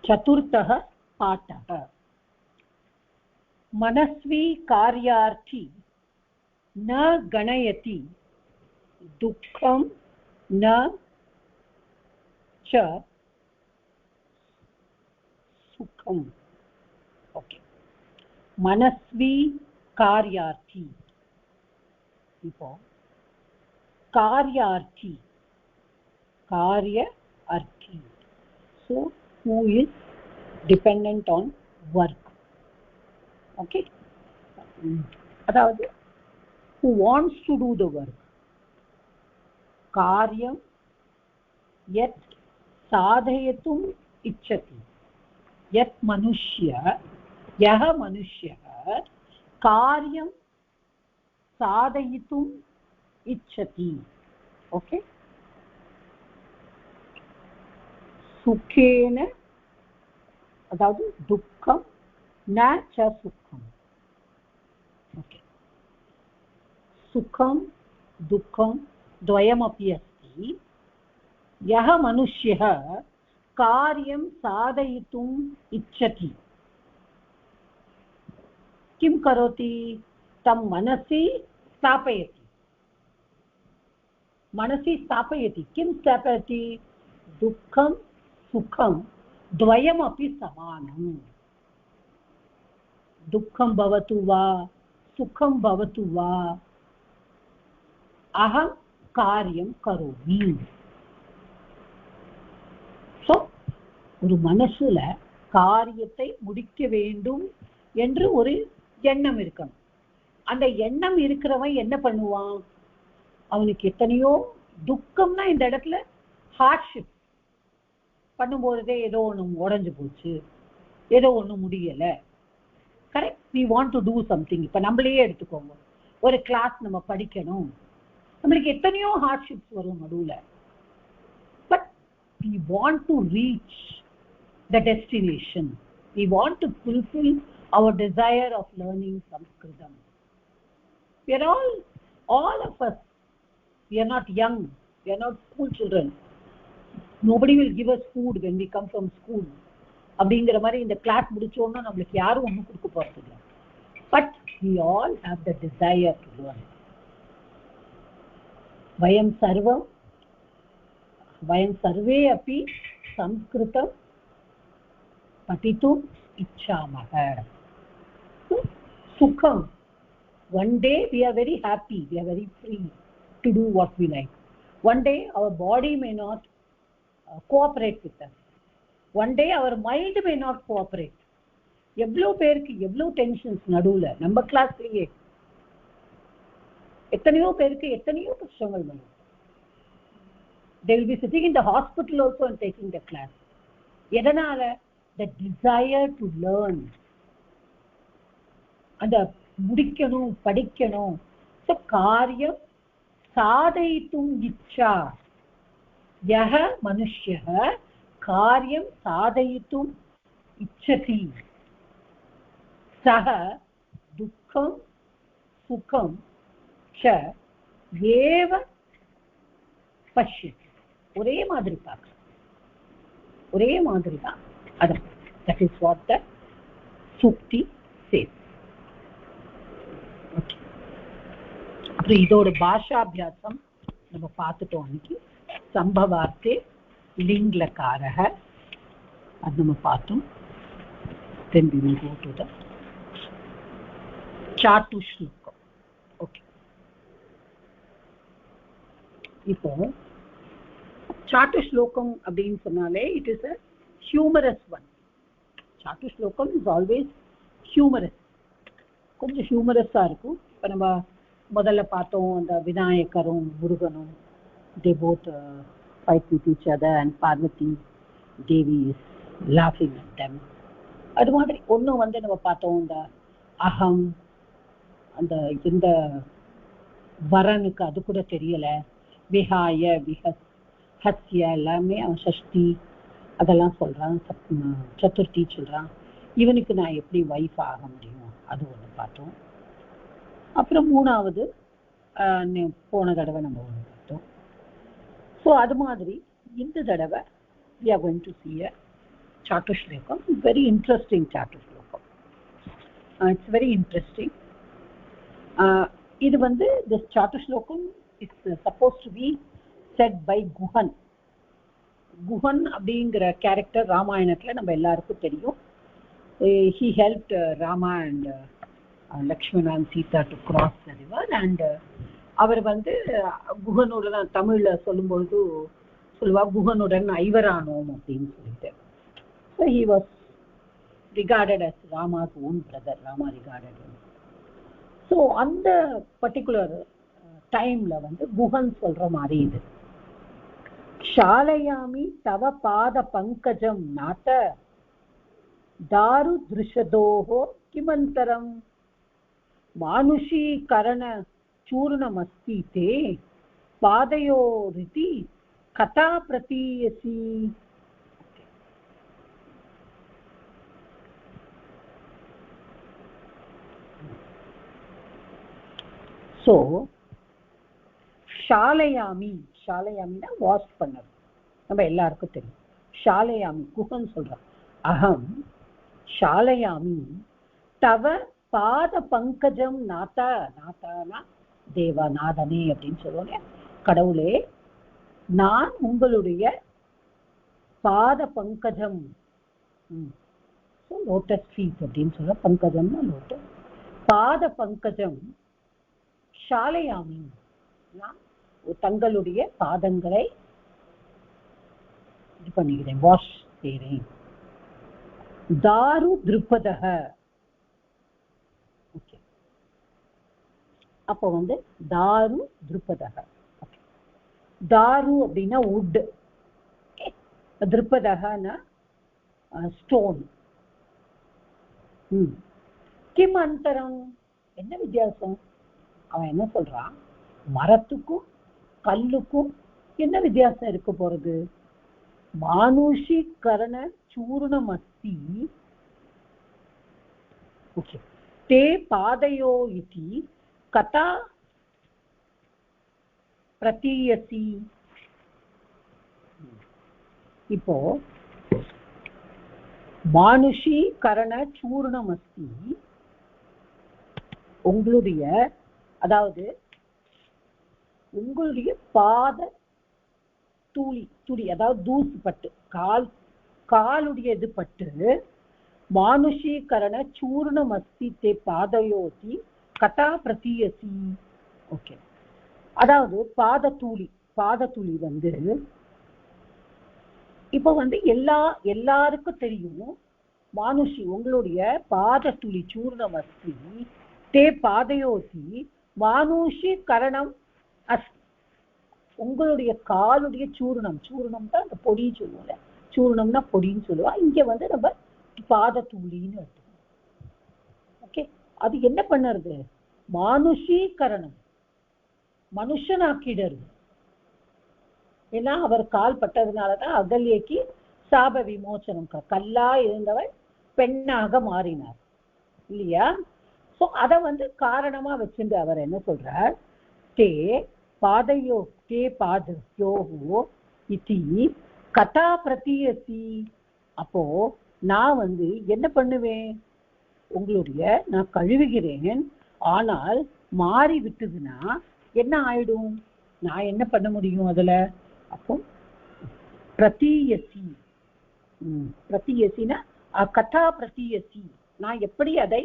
चतुर्थः पाठः मनस्वी कार्यार्थी न गणयति दुःखं न च सुखम. ओके, मनस्वी कार्यार्थी. இப்போ कार्यार्थी, कार्य अर्थी, so who is dependent on work. Okay, அதாவது who wants to do the work. कार्यं यत् साधयितुम् इच्छति, यत् मनुष्य यः मनुष्यः कार्यं साधयितुम् इच्छति. ओके, सुखेन अதாவது दुःखं न च सुखम्. ओके, सुखं दुःखं द्वयमपि अस्ति. यः मनुष्यः कार्यं साधयितुम् इच्छति किं करोति? तं मनसि स्थापयति. मनसि स्थापयति. किं स्थापयति? दुःखं सुखं द्वयमपि समानम्. दुःखं भवतु वा सुखं भवतु वा अहं कार्यं करोमि. सो ஒரு மனசுல காரியத்தை முடிக்க வேண்டும் என்று ஒரு எண்ணம் இருக்கணும். அந்த எண்ணம் இருக்கிறவன் என்ன பண்ணுவான்? அவனுக்கு எத்தனையோ துக்கம்னா இந்த இடத்துல ஹார்ட்ஷிப் பண்ணும்போதே ஏதோ ஒன்று உடஞ்சு போச்சு, ஏதோ ஒன்று முடியலை. Correct, we want to do something. இப்போ நம்மளையே எடுத்துக்கோங்க, ஒரு கிளாஸ் நம்ம படிக்கணும், நம்மளுக்கு எத்தனையோ ஹார்ட்ஷிப்ஸ் வரும் நடுவில். But we want to reach the destination. We want to fulfill our desire of learning Sanskritam. We are all of us, we are not young, we are not school children. Nobody will give us food when we come from school. அப்படிங்கிற மாதிரி இந்த class முடிச்சோன்னா நம்மளுக்கு யாரும் ஒன்றும் கொடுக்க போறது இல்லை. But we all have the desire to learn. वयं सर्वे अपि संस्कृतं पठितुम् इच्छामः. सुखं, one day we are very happy, we are very free to do what we like. One day our body may not cooperate with us. One day our mind may not cooperate. எவ்வளோ பேருக்கு எவ்வளோ tensions நடுவில் நம்ம கிளாஸ்லேயே எத்தனையோ பேருக்கு எத்தனையோ கஷ்டங்கள் வரும். They will be sitting in the hospital also and taking the class. எதனால? The desire to learn. அந்த முடிக்கணும், படிக்கணும். So காரியம் சாதயித்தும் இச்சா. யஹ மனுஷ்யः காரியம் சாதயித்தும் இச்சதி சஹ துக்கம் சுகம் ச ஏவ பஷ்யதி. ஒரே மாதிரி பார்க்கலாம், ஒரே மாதிரி தான். அது that is what the sukti says. Okay, அப்புறம் இதோட பாஷாபியாசம் நம்ம பார்த்துட்டோம் அன்னைக்கு. சம்பவார்த்தே லிங்லகாரः அது நம்ம பார்த்தோம். then we will go to the சாட்டுஷ்லோகம். ஓகே, இப்போ சாட்டுஷ்லோகம் அப்படின்னு சொன்னாலே it is a humorous one. சாட்டுஷ்லோகம் is always humorous. கொஞ்சம் ஹியூமரஸா இருக்கும். இப்போ நம்ம முதல்ல பார்த்தோம் அந்த விநாயகரும் முருகனும், they both fight with each other and Parvati Devi is laughing at them. அது மாதிரி ஒன்றும் வந்து நம்ம பார்த்தோம் இந்த அகம், அந்த இந்த வரனுக்கு அது கூட தெரியலை, விஹாய விஹஸ் ஹத்ய எல்லாமே அவன் சஷ்டி அதெல்லாம் சொல்கிறான், சதுர்த்தி சொல்கிறான். இவனுக்கு நான் எப்படி ஒய்ஃப் ஆக முடியும், அது ஒன்று பார்த்தோம். அப்புறம் மூணாவது போன தடவை நம்ம ஒன்று பார்த்தோம். ஸோ அது மாதிரி இந்த தடவை we are going to see a Chatushlokam, very interesting Chatushlokam. It's very interesting. இது வந்து this Chatushlokam is supposed to be said by Guhan. Guhan அப்படிங்கிற கேரக்டர் ராமாயணத்துல நம்ம எல்லாருக்கும் தெரியும். He helped Rama and Lakshmana and Sita to cross the river, and அவர் வந்து குஹனுடன் தமிழ்ல சொல்லும்போது சொல்லுவா குஹனுடன் ஐவரானோம் அப்படின்னு சொல்லிட்டு. So he was regarded as Rama's own brother. Rama regarded him. So அந்த பர்டிகுலர் டைம்ல வந்து குஹன் சொல்ற மாதிரி இது ஷாலயாமி தவ பாத பங்கஜம் நாத தாரு திருஷதோஹோ கிமந்தரம் மானுஷீகரண चूर्णमस्ति ते पादयोरिति कथा प्रतीयसी. So ஷாலயாமி, ஷாலயாமினா வாஷ் பண்ணது நம்ம எல்லாருக்கும் தெரியும். ஷாலயாமி குஹன் சொல்றான், அகம் ஷாலயாமி தவ பாத பங்கஜம் நாதா, நாதானா தேவநாதனே அப்படின்னு சொல்லுவோம். கடவுளே, நான் உங்களுடைய பாத பங்கஜம், லோட்டஸ் ஃபீட் அப்படின்னு சொல்ல, பங்கஜம்னா லோட்டஸ், பாத பங்கஜம் ஷாலயாமி, நான் தங்களுடைய பாதங்களை இது பண்ணுகிறேன், வாஷ் செய்கிறேன். தாரு திருப்பதக, அப்போ வந்து தாரு திருப்பதக, தாரு அப்படின்னா வுட், திருப்பதகனா ஸ்டோன். கிம் அந்தரம், என்ன வித்தியாசம்? அவன் என்ன சொல்றான், மரத்துக்கும் கல்லுக்கும் என்ன வித்தியாசம் இருக்க போறது? மானுஷீகரண சூர்ணமஸ்தி தே பாதையோ இதி கதா பிரதீயசி. இப்போ மானுஷீகரண சூர்ணமஸ்தி, உங்களுடைய அதாவது உங்களுடைய பாத தூளி, துளி அதாவது தூசு பட்டு, காலுடைய இது பட்டு, மானுஷீகரண சூர்ணமஸ்தி தே பாதயோதி கதா பிரதீயசி. ஓகே, அதாவது பாதத்தூளி வந்து இப்ப வந்து எல்லாருக்கும் தெரியும், மானுஷி உங்களுடைய பாதத்துளி சூர்ணமஸ்தி தே பாதயோதி மானுஷி கரணம் அஸ், உங்களுடைய காலுடைய சூர்ணம், சூர்ணம் தான் அந்த பொடி சொல்லுவோம்ல, சூர்ணம்னா பொடின்னு சொல்லுவா, இங்க வந்து நம்ம பாதத்தூளின்னு எடுத்துக்கணும். ஓகே, அது என்ன பண்ணுறது? மானுஷீகரணம், மனுஷனாக்கிடுறது. ஏன்னா அவர் கால் பட்டதுனாலதான் அகல்யக்கு சாப விமோச்சனம், கல்லா இருந்தவர் பெண்ணாக மாறினார் இல்லையா? சோ அத வந்து காரணமா வச்சுட்டு அவர் என்ன சொல்றார், தே பாதையோ தே பாதையோஹோ இதி கதா பிரதீயசி. அப்போ நான் வந்து என்ன பண்ணுவேன், உங்களுடைய நான் கழுவுகிறேன், ஆனால் மாறி விட்டுதுன்னா என்ன ஆயிடும், நான் என்ன பண்ண முடியும் அதுல? அப்போ பிரதீயசி, பிரதீயசினா கதா பிரதீயசி, நான் எப்படி அதை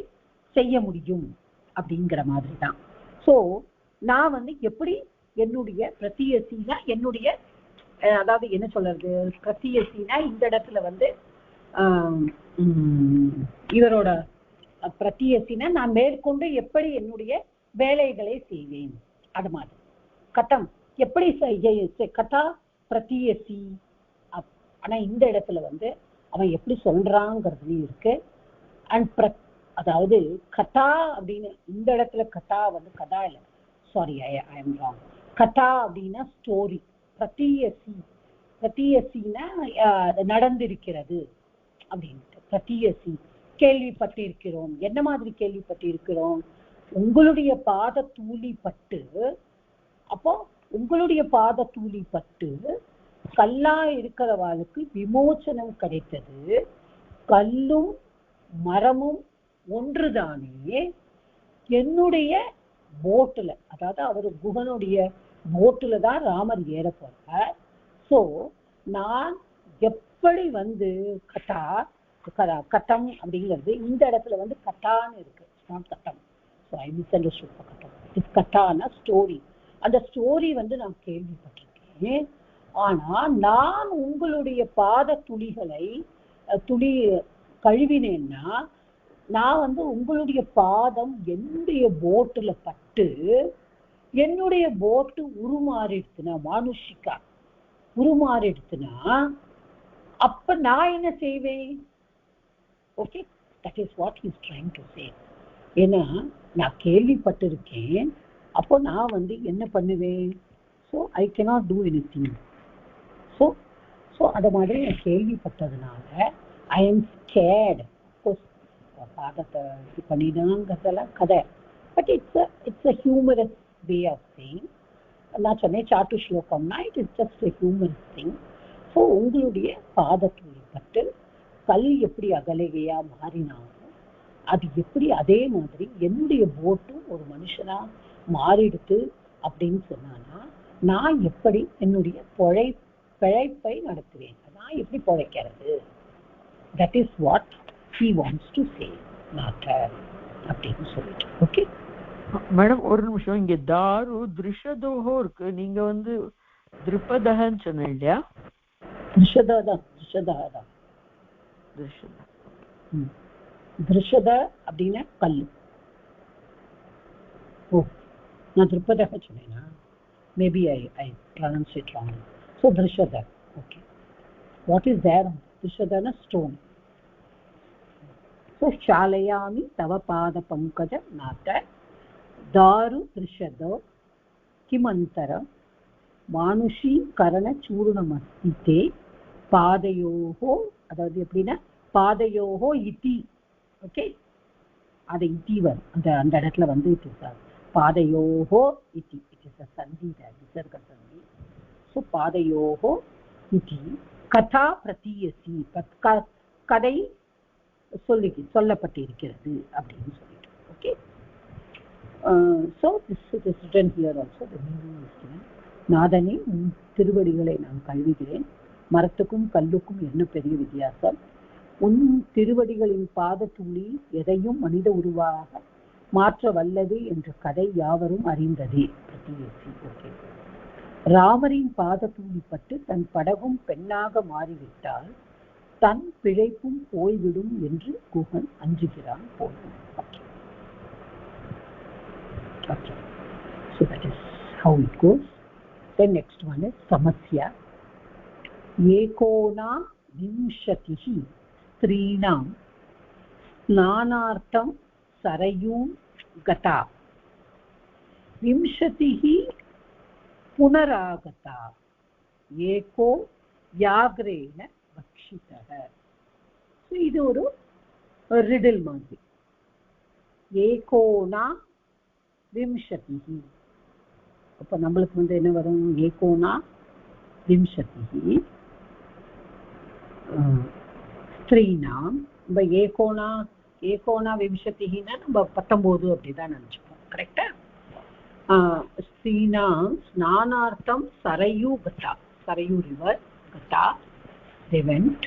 செய்ய முடியும் அப்படிங்கிற மாதிரி தான். ஸோ நான் வந்து எப்படி என்னுடைய பிரதீயசினா, என்னுடைய அதாவது என்ன சொல்றது, பிரதீயசினா இந்த இடத்துல வந்து இவரோட பிரதீயசினா நான் மேற்கொண்டு எப்படி என்னுடைய வேலைகளை செய்வேன், அது மாதிரி. கதம் எப்படி கதா பிரதீயசி. ஆனா இந்த இடத்துல வந்து அவன் எப்படி சொல்றாங்கிறதுலயும் இருக்கு. அண்ட் அதாவது கதா அப்படின்னு இந்த இடத்துல கதா வந்து கதா இல்லை, சாரி ஐ எம் ராங். கதா அப்படின்னா ஸ்டோரி, பிரதீயசி, பிரதீயசின்னா நடந்திருக்கிறது அப்படின்ட்டு. பிரதீயசி கேள்விப்பட்டிருக்கிறோம். என்ன மாதிரி கேள்விப்பட்டிருக்கிறோம்? உங்களுடைய பாத தூளி பட்டு, அப்போ உங்களுடைய பாத தூளி பட்டு கல்லா இருக்கிறவாளுக்கு விமோச்சனம் கிடைத்தது. கல்லும் மரமும் ஒன்றுதானே என்னுடைய போட்டுல, அதாவது அவர் குகனுடைய போட்டுல தான் ராமர் ஏற போறார். சோ நான் எப்படி வந்து கட்டம் அப்படிங்கிறது இந்த இடத்துல வந்து கட்டான்னு இருக்கு, கட்டம். ஸோ ஐ மிஸ்அண்டர்ஸ்டுட் கட்டம். இது கட்டான ஸ்டோரி. அந்த ஸ்டோரி வந்து நான் கேள்விப்பட்டிருக்கேன். ஆனா நான் உங்களுடைய பாத துளிகளை கழுவினேன்னா நான் வந்து உங்களுடைய பாதம் என்னுடைய போட்டுல பட்டு என்னுடைய போட்டு உருமாறிடுச்சுன்னா, மானுஷிகா உருமாறிடுச்சுன்னா அப்ப நான் என்ன செய்வேன்? Okay, that is what he is trying to say. ஏன்னா நான் கேள்விப்பட்டிருக்கேன், அப்போ நான் வந்து என்ன பண்ணுவேன்? So I cannot do anything. So அது மாதிரி நான் கேள்விப்பட்டதுனால ஐ எம் ஸ்கேர்ட். பாதத்தை இது பண்ணிதாங்கிறதெல்லாம் கதை. But it's a humorous way of saying. நான் சொன்னேன் சாட்டு ஸ்லோகம்னா it is just a humorous thing. So உங்களுடைய பாதத்துளி பட்டு கல் எப்படி அகலையா மாறினாலும் அது எப்படி அதே மாதிரி என்னுடைய போட்டும் ஒரு மனுஷனா மாறிடுத்து அப்படின்னு சொன்னானா நான் எப்படி என்னுடைய பிழைப்பை நடத்துவேன்? நான் எப்படி பிழைக்கிறது? That is what he wants to say, not அப்படின்னு சொல்லிட்டு. ஓகே மேடம், ஒரு நிமிஷம். இங்க தாரு திருஷதோஹோ இருக்கு, நீங்க வந்து திரிபதஹன்னு சொன்ன இல்லையா? திருஷதான். திருஷத அப்படின்னா கல்லு. ஓ, நான் திரிபதஹ சொன்னேனா? Maybe I pronounce it wrong. So திருஷத. Okay, what is there? திருஷதனா ஸ்டோன். शालयामि तव पाद पंकज नाथ दारु दृश्यदो किमंतर मानुषी करण चूर्णमस्ति पादयोहो, அதாவது எப்படின்னா பாதயோஹோ இதி. ஓகே, அது இதி வரும் அந்த இடத்துல வந்து இட் இஸ் பாதயோஹோ இதி. இட் இஸ் சந்தி, விசர்க சந்தி. ஸோ பாதயோஹோ இதி கதா பிரதீயசி, கதை சொல்லப்பட்டிருக்கிறது அப்படின்னு சொல்லிட்டு. Okay, so this is written here also. The meaning is given. நாதனே உன் திருவடிகளை நான் கழுவுகிறேன். மரத்துக்கும் கல்லுக்கும் என்ன பெரிய வித்தியாசம்? உன் திருவடிகளின் பாதத்துளி எதையும் மனித உருவாக மாற்ற வல்லது என்ற கதை யாவரும் அறிந்ததே. ஓகே, ராமரின் பாதத்துளி பட்டு தன் படகும் பெண்ணாக மாறிவிட்டால் தன் பிழைப்பும் போய்விடும் என்று குகன் அஞ்சுகிறான் போலும். Okay. So that is how it goes. The next one is samasya. Ekona vimshatihi strinam snanartham sarayum gata vimshatihi punaragata eko yagrena பக்ஷிதஹ. ஸோ இது ஒரு ரிடில் மாதிரி. ஏகோனா விம்சதிஹி. அப்போ நம்மளுக்கு வந்து என்ன வரும்? ஏகோனா விம்சதிஹி ஸ்திரீனாம். நம்ம ஏகோனா விம்சதிஹின்னா நம்ம 19 அப்படிதான் நினைச்சுப்போம். கரெக்டா? ஸ்திரீனாம் ஸ்நானார்த்தம் சரயு கதா, சரயு ரிவர் கதா. They went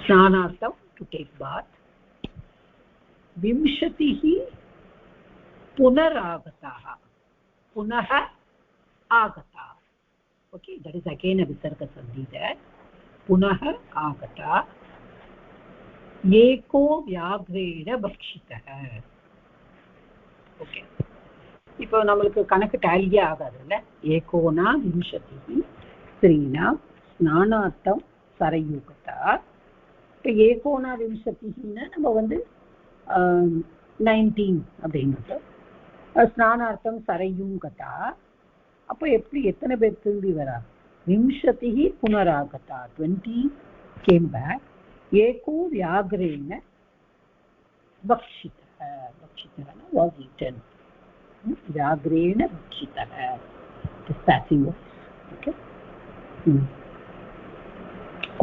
snanartham to take bath. Vimshatihi punaragataha, punaha agata. Okay, that is again a visarga sandhi there. Punaha agata eko vyagrena bhakshitaha. Okay, இப்போ நம்மளுக்கு கணக்கு டாலியே ஆகாது இல்ல. ஏகோனா விம்சதிஹி ஸ்திரீனா ஸ்நானார்த்தம் சரயுகதா. இப்போ ஏகோனா விம்சதிஹின்னா நம்ம வந்து 19 அப்படின்னு ஸ்நானார்த்தம் சரயும் கதா. அப்போ எப்படி எத்தனை பேர் திரும்பி வரா? விம்சதிஹி புனராகதா, 20 came back. ஏகோ வியாக்ரேன பக்ஷிதஹ, பக்ஷிதஹனா was eaten. வியாக்ரேன பக்ஷிதஹ, this passive voice. Okay.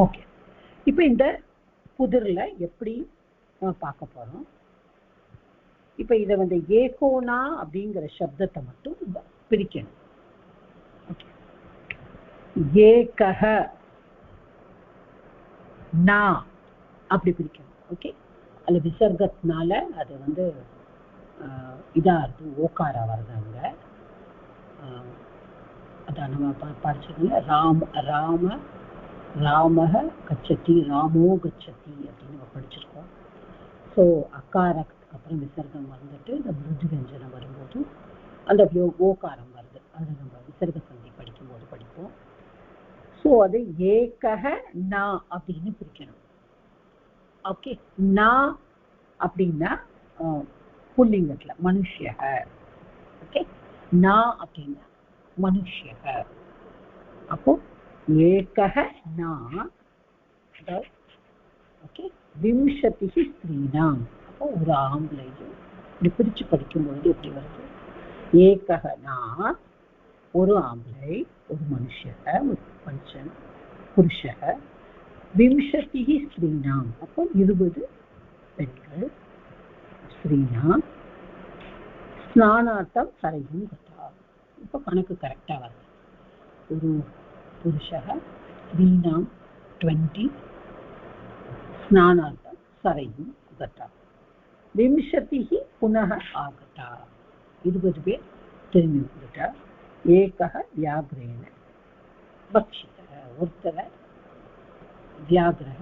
Okay, இப்போ இந்த புதிர்ல எப்படி பார்க்க போறோம். இப்ப இதை வந்து ஏகோனா அப்படிங்கிற சப்தத்தை மட்டும் பிரிக்கணும். ஏகஹ நா அப்படி பிரிக்கணும். ஓகே, அது விசர்க்கத்தினால அது வந்து இதா இருக்கு, ஓக்காரா வருது அங்க. அதான் நம்ம படிச்சதுல ராம ராமஹ கச்சதி ராமோ கச்சதி அப்படின்னு நம்ம படிச்சிருக்கோம். ஸோ அக்காரத்துக்கு அப்புறம் விசர்க்கம் வந்துட்டு இந்த மிருது வெஞ்சனம் வரும்போது அந்த ஓகாரம் வருது. அது நம்ம விசர்க்க சந்தி படிக்கும்போது படிப்போம். ஸோ அது ஏகஹ நா அப்படின்னு பிரிக்கணும். ஓகே, நா அப்படின்னா புல்லிங்கத்துல மனுஷியக. ஓகே, நா அப்படின்னா மனுஷியக. அப்போ ஏகஹ நா, ஓகே, விம்சதிஹி ஸ்திரீனாம். அப்போ ஒரு ஆம்பளையும் இப்படி பிரிச்சு படிக்கும்போது எப்படி வருது? ஏகஹ நா, ஒரு ஆம்பளை, ஒரு மனுஷக, ஒரு மனுஷன், புருஷக, விம்சதிஹி ஸ்திரீனாம். அப்போ 20 பெண்கள், ஸ்திரீனாம், ஸ்நானார்த்தம் சரையும் கதா. இப்போ கணக்கு கரெக்டா வருது. ஒரு புருஷக, ஸ்திரீனாம் 20, ஸ்நானார்த்தம் சரையும் கதா. விம்சதிஹி புனः ஆகதா, 20 பேர் திரும்பி வந்துட்டா. ஏகஹ வியாக்ரேன பக்ஷிதः, ஒருத்தரை வியாக்ரஹ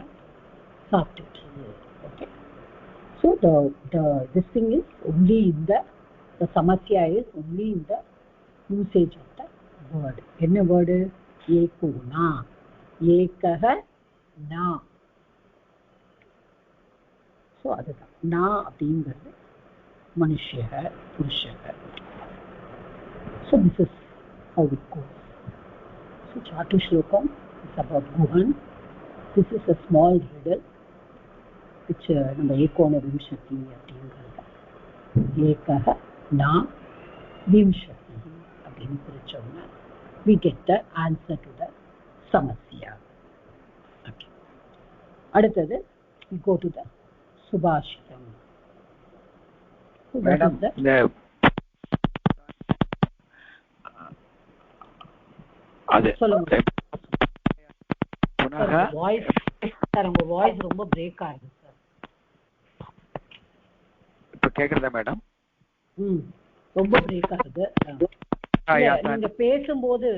சாப்பிட்டுட்டு. Okay, so this thing is only in the samasya is only in the usage of the word. என்ன word? ஏகோனா, ஏகஹ நா. ஸோ அதுதான் நா அப்படிங்கிறது மனுஷக, புருஷக. So this is how it goes. So Chatu Shlokam is about Guhan. This is a small riddle which நம்ம ஏகோன விம்சதி அப்படிங்கிறது ஏகஹ நா விம்சதி அப்படின்னு பிரிச்சோம்னா we get the answer to the samasya. Okay, அடுத்தது we go to the subhashitam. Madam, the அது சொல்லுங்க. புனக voice sir, உங்க voice ரொம்ப பிரேக் ஆகுது சார். இப்ப கேக்குறதா மேடம்? ரொம்ப பிரேக் ஆகுது. நீங்க பேசும்போது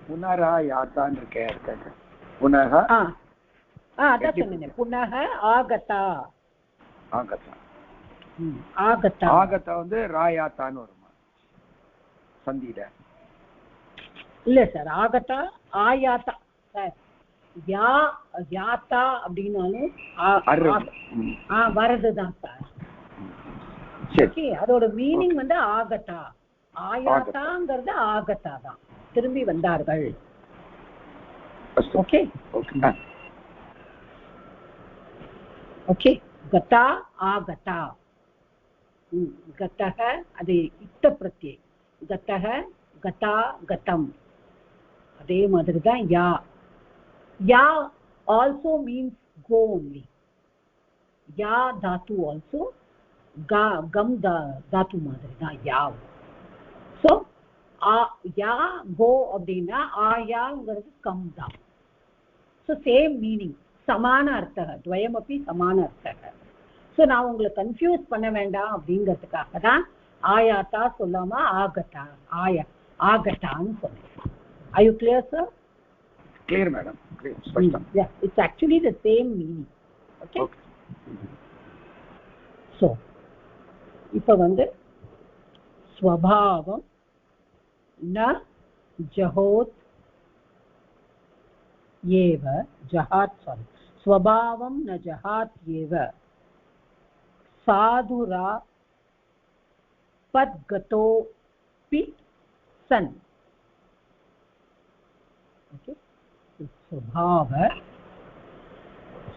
புனரா யாத்தான் இருக்க. புனக அதான் சொன்னேன். புனக ஆகதா. ஆகதா. ஆகதா. ஆகதா வந்து ராயாத்தான்னு வருமா சந்தியில? இல்ல சார், ஆகதா ஆயாத்தா சார். யாத்தா அப்படின்னாலும் வரதுதான் சார். ஓகே, அதோட மீனிங் வந்து ஆகதா. ஆயாத்தாங்கிறது ஆகதா தான், திரும்பி வந்தார்கள். ஓகே ஓகே, கதா ஆகதா. கதக அது இத்த பிரத்யே, கதக கதா கதம். அதே மாதிரி தான் யா. யா also means go only. யா தாத்து also gam தாத்து மாதிரி தான் யா. ஸோ யா கோ அப்படின்னா ஆயாங்கிறது கம் தான். ஸோ சேம் மீனிங், சமான அர்த்தக, துவயமப்பி சமான அர்த்தக. ஸோ நான் உங்களை கன்ஃபியூஸ் பண்ண வேண்டாம் அப்படிங்கிறதுக்காக தான் ஆயாத்தா சொல்லாம ஆகட்டா ஆகட்டான்னு சொன்னேன். Are you clear, sir? Clear, madam. Clear. Yeah, it's actually the same meaning. Okay. So, இப்ப வந்து ஸ்வபாவம் ந ஜஹோத் ஏவ ஜஹாத். சாரி, ஸ்வபாவம் ந ஜஹாத் ஏவ சாதுரா பத்கதோபி சன். Okay,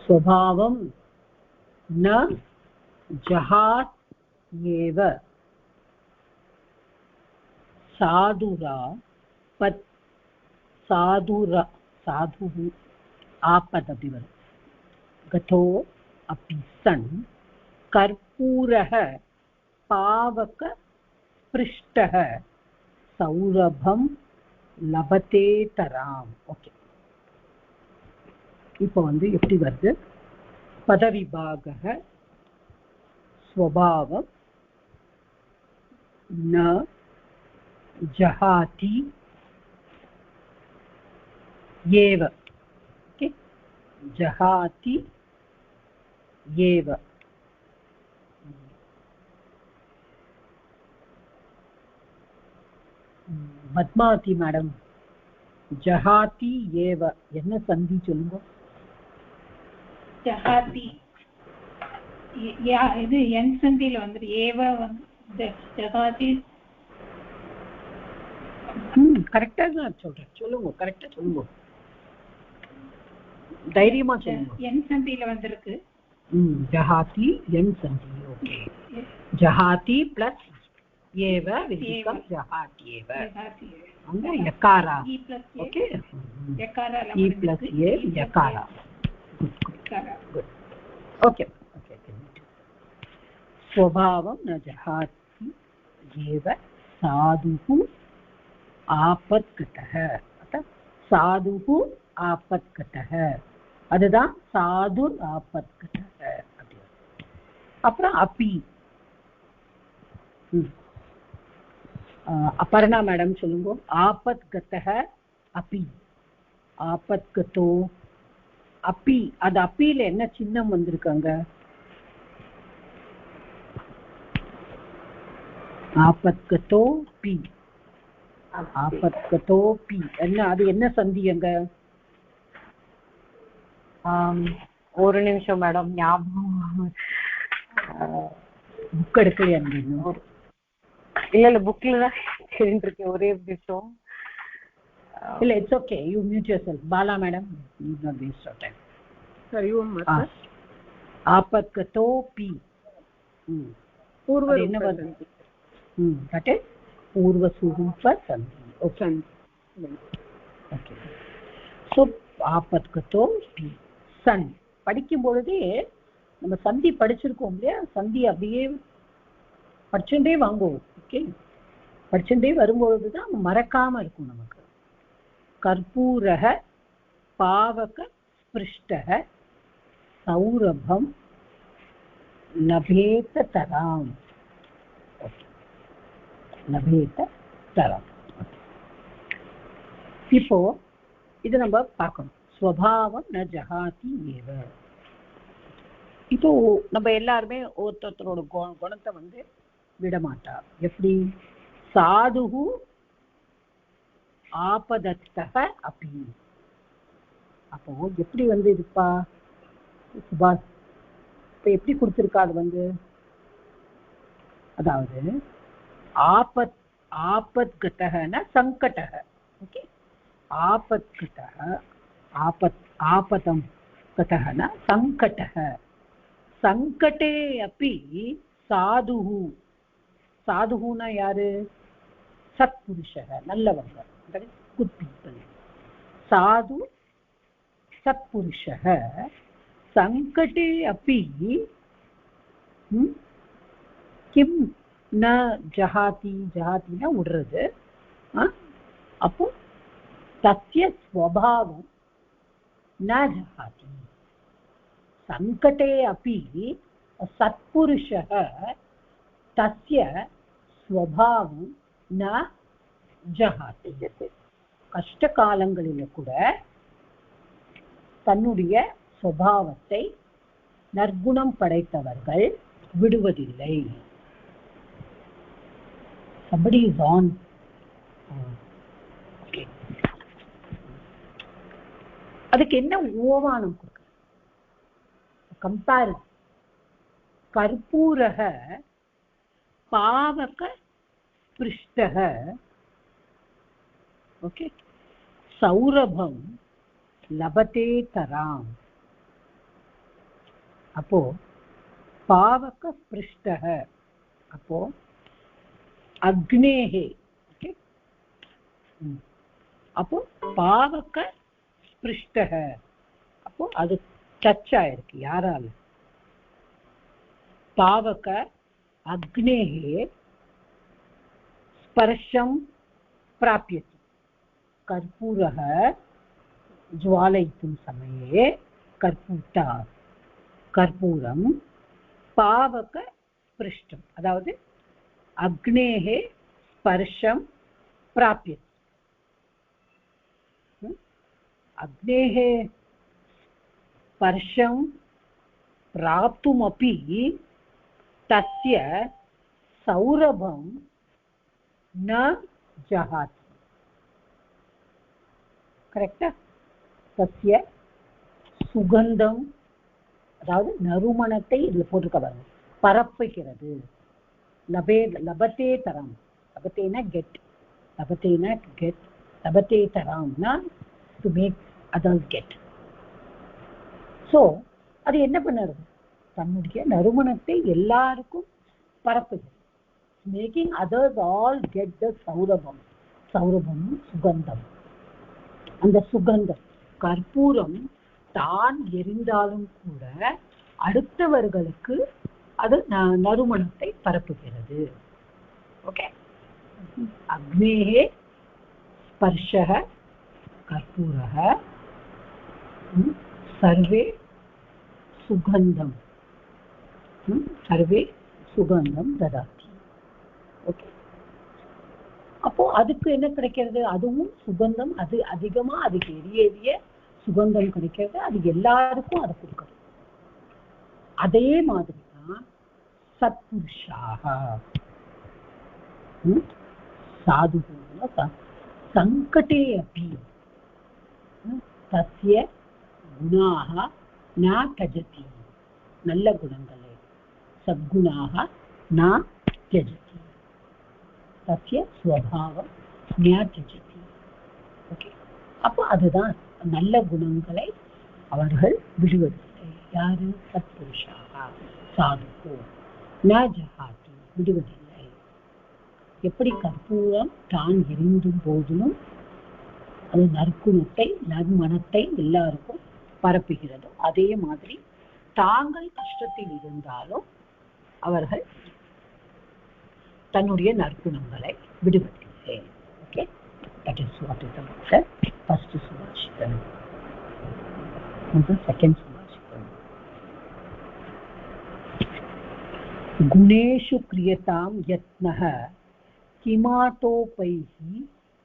स्वभावं न जहात् एव साधुरा पत् साधुः आपदपि वदति गतो अपि सन् कर्पूरः पावकपृष्ठः सौरभं लभतेतराम्. ஓகே, இப்போ வந்து எப்படி வருது? பதவிபாகः ஸ்வபாவம் ந ஜஹாதி ஏவ. ஓகே, ஜஹாதி ஏவ. பத்மாவதி மேடம், ஜஹாதி ஏவ என்ன சந்தி சொல்லுங்க? ஜஹாதி இது என் சந்தியில வந்து ஏவ வந்து ஜஹாதி. கரெக்டா தான் சொல்றேன், சொல்லுங்க, கரெக்டா சொல்லுங்க, தைரியமா சொல்லுங்க. என் சந்தியில வந்திருக்கு. ஜஹாதி என் சந்தி. ஓகே, ஜஹாதி பிளஸ் ஏவ விதிகம் ஜஹாதி ஏவ. அங்க யகாரா. ஓகே, யகாரா இ பிளஸ் ஏ யகாரா. குட். Okay okay. ஸ்வபாவம் ந ஜஹாதி ஏவ சாதுஹு ஆபத்கதः. சாதுஹு ஆபத்கதः, அதுதான் சாது ஆபத்கதः. அப்புறம் அப்பி. அபர்ணா மேடம் சொல்லுங்க. ஆபத்கதः அப்பி. ஆபத்கதோ அப்பி. அது அப்பியில என்ன சின்னம் வந்திருக்காங்க? ஆபத்கதோ பி. ஆபத்கதோ பி என்ன? அது என்ன சந்தி அங்க? ஒரு நிமிஷம் மேடம், ஞாபகம் புக் எடுக்கலையா? இல்ல புக்ல தான் தெரிஞ்சிருக்கேன். ஒரே நிமிஷம். இல்ல, it's okay, you mute yourself. Bala madam, you not waste your time. சரி, ஆபத்கதோ பி. பூர்வ என்ன வருது? தட் இஸ் பூர்வ சுரூப சந்தி. Okay okay. ஸோ ஆபத்கதோ பி சன். படிக்கும் பொழுதே நம்ம சந்தி படிச்சிருக்கோம் இல்லையா? சந்தி அப்படியே படிச்சுட்டே வாங்குவோம். ஓகே, படிச்சுட்டே வரும்பொழுதுதான் மறக்காம இருக்கும் நமக்கு. கற்பூரக பாவக ஸ்பிருஷ்டக சௌரபம் லபேத தராம். லபேத தராம். இப்போ இது நம்ம பார்க்கணும். ஸ்வபாவம் ந ஜஹாதி ஏவ. இப்போ நம்ம எல்லாருமே ஒருத்தரோட குணத்தை வந்து விடமாட்டா. எப்படி? சாதுஹு ஆபதத்தக அப்படி. அப்போ எப்படி வந்து இருப்பா சுபாஷ்? இப்ப எப்படி கொடுத்திருக்கா? அது வந்து அதாவது ஆபத்கதஹனா சங்கடஹ. ஓகே, ஆபத்கதஹ ஆபதம் கதஹனா சங்கடஹ. சங்கடே அப்பி சாதுஹு. சாதுஹுனா யாரு? சத்புருஷः, நல்லவங்க, குட் பீப்பிள். சாது சத்புருஷः சங்கடே அப்பி கிம் ந ஜஹாதி. ஜஹாத்தினா விடுறது. அப்போ தஸ்ய ஸ்வபாவம் ந ஜஹாதி. சங்கடே அப்பி சத்புருஷः தஸ்ய ஸ்வபாவம் ந ஜஹாதி. கஷ்ட காலங்களில கூட தன்னுடைய சுபாவத்தை நற்குணம் படைத்தவர்கள் விடுவதில்லை. somebody is on. Okay, அதுக்கு என்ன ஓமானம் கொடுக்க? கம்பேர். கற்பூரக பாவக ஸ்பிருஷ்டக. ஓகே, சௌரபம் லபதே தராம். அப்போ பாவக ஸ்பிருஷ்டக, அப்போ அக்னேஹே. ஓகே, அப்போ பாவக ஸ்பிருஷ்டக, அப்போ அது டச் ஆயிருக்கு. யாரால? பாவக அக்னேஹே ஸ்பர்ஷம் பிராப்யதி. கற்பூரः ज्वालयितुं समये கற்பூரம் பாவக ஸ்பிருஷ்டம், அதாவது அக்னேஹே ஸ்பர்ஷம் பிராப்யதி. அக்னேஹே ஸ்பர்ஷம் प्राप्तुमपि तस्य सौरभं न जहाति. करेक्टा? तस्य சுகந்தம், அதாவது நறுமணத்தை இதுல போட்டிருக்க பாருங்க, பரப்புகிறது. லபத்தே தரம், லபத்தேனா கெட், லபத்தேனா கெட், லபத்தே தரம்னா to make others get. So அது என்ன பண்ணுறது? தன்னுடைய நறுமணத்தை எல்லாருக்கும் பரப்புகிறது. Making others all get the சௌரபம். சௌரபம் சுகந்தம். அந்த சுகந்தம், கற்பூரம் தான் எரிந்தாலும் கூட அடுத்தவர்களுக்கு அது நறுமணத்தை பரப்புகிறது. ஓகே. அக்னேஹே ஸ்பர்ஷः கற்பூரः சர்வே சுகந்தம், சர்வே சுகந்தம் ததாதி. ஓகே. அப்போ அதுக்கு என்ன கிடைக்கிறது? அதுவும் சுகந்தம், அது அதிகமா அதுக்கு எரிய சுகந்தம் கிடைக்கிறது. அது எல்லாருக்கும் அதை கொடுக்கிறது. அதே மாதிரி தான் சத்புருஷாக சாது சங்கடே அப்படி தஸ்ய குணாக ந தஜதி. நல்ல குணங்களே சத்குணாக ந त्यजति, तस्य स्वभावம் न त्यजति. ஓகே. அப்போ அதுதான் நல்ல குணங்களை அவர்கள் விடுவதில்லை. யாரு? சத்புருஷாக சாதுகோ ந ஜஹாதி, விடுவதில்லை. எப்படி கற்பூரம் தான் எரிந்தும் போதிலும் அது நற்குணத்தை நறுமணத்தை எல்லாருக்கும் பரப்புகிறதோ அதே மாதிரி தாங்கள் கஷ்டத்தில் இருந்தாலும் அவர்கள் தன்னுடைய நற்குணங்களை விடுவதில்லை. Okay. That is what is about the first subhashittam. And the second subhashittam. Guneshu kriyatam yatnah kimatopaihi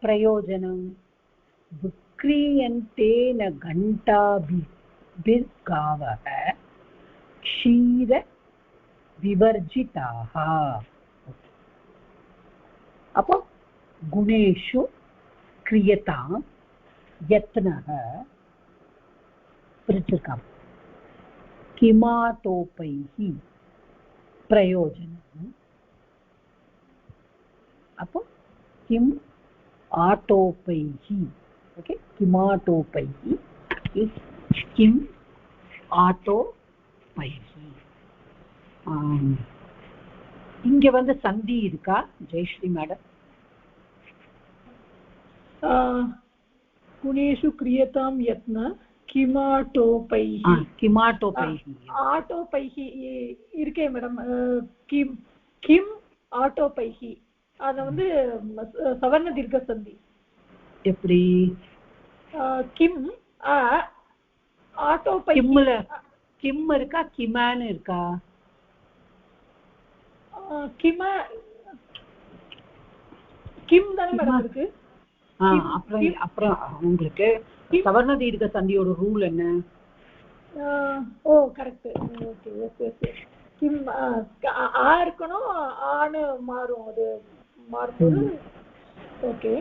prayojanam vikriyantena ghantabirgavah kshira vivarjitaha. அப்போ குணேஷு கிரியதாம் யத்னஹ பிரிச்சிருக்காம். கிமாட்டோபைஹி பிரயோஜனம். அப்போ கிம் ஆட்டோபைஹி. ஓகே. கிமாட்டோபைஹி இஸ் கிம் ஆட்டோபைஹி. இங்க வந்து சந்தி இருக்கா ஜெயஸ்ரீ மேடம்? குணேஷு கிரியதாம் யத்ன கிமாட்டோபைஹி. கிமாட்டோபைஹி ஆட்டோபைஹி இருக்கே மேடம். கிம் கிம் ஆட்டோபைஹி அத வந்து சவர்ண தீர்க்க சந்தி. எப்படி? கிம் ஆட்டோபைஹி. கிம்ல கிம் இருக்கா கிமான்னு இருக்கா? கிமா கிம் தானே மேடம் இருக்கு. அப்புறம் உங்களுக்கு சவர்ண தீர்க்க சந்தியோட ரூல் என்ன? Oh correct. Okay. Yes yes. கிம் ஆ இருக்கணும், ஆன்னு மாறும், அது மாறும்போது. ஓகே.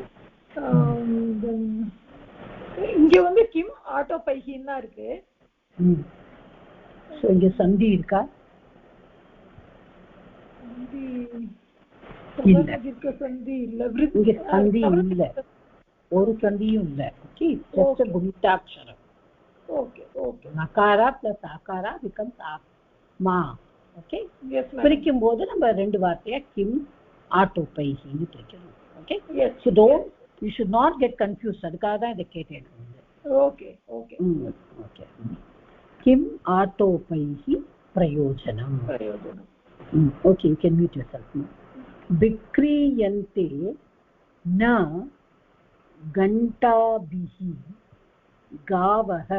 இங்க வந்து கிம் ஆட்டோபைஹின்னு தான் இருக்கு. இங்க சந்தி இருக்கா? சந்தி இல்ல, ஒரு சந்தியும் இல்ல. ஓகே. ஜஸ்ட் குணிதாட்சரம். Okay okay. நகாரா பிளஸ் ஆகாரா பிகம்ஸ் ஆத்மா. ஓகே. பிரிக்கும் போது நம்ம ரெண்டு வார்த்தையா கிம் ஆட்டோபைஹின்னு பிரிக்கணும். Okay. So don't you should not get confuse. அதுக்காக தான் இதை கேட்டேன். Okay okay okay. கிம் ஆட்டோபைஹி பிரயோஜனம். Okay, you can mute yourself. விக்ரியந்தே ந கண்டாபிஹி காவஹ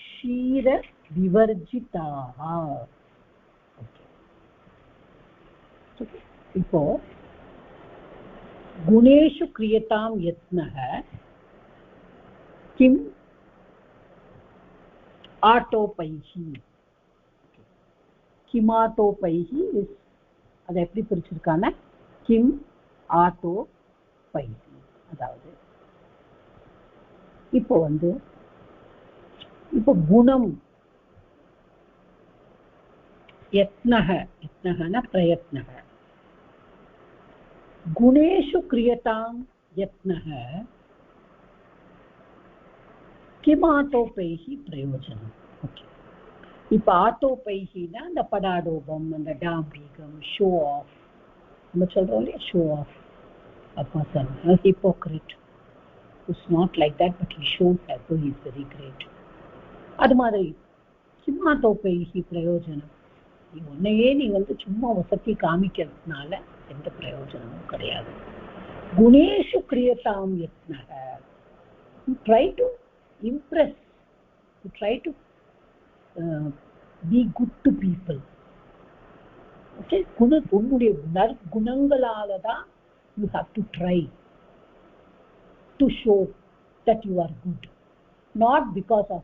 க்ஷீர விவர்ஜிதாஹ. இப்போ குணேஷு கிரியதாம் யத்னஹ கிம் ஆட்டோபைஹி. கிமாட்டோபைஹி இஸ், அதை எப்படி பிரிச்சிருக்கான, கிம் ஆட்டோபைஹி. அதாவது இப்போ இப்போ குணம் யத்னஹ, யத்னஹனா பிரயத்னஹ. குணேஷு கிரியதாம் யத்னஹ கிமாட்டோபைஹி பிரயோஜனம். ஓகே, இப்போ ஆட்டோபைஹினா அந்த படாடோபம், அந்த டாம்பீகம், ஷோ ஆஃப், நம்ம சொல்றோம் இல்லையா, show of a person, a hypocrite who's not like that but he shows as though he is very great. அது மாதிரி கிமாட்டோபைஹி பிரயோஜனம். உன்னையே நீ சும்மா வசதி காமிக்கிறதுனால எந்த பிரயோஜனமும் கிடையாது. குணேஷு கிரியதாம் யத்னஹ, you try to impress, you try to be good to people. Okay, உன்னுடைய குணங்களால தான் you have to try to show that you are good, not because of,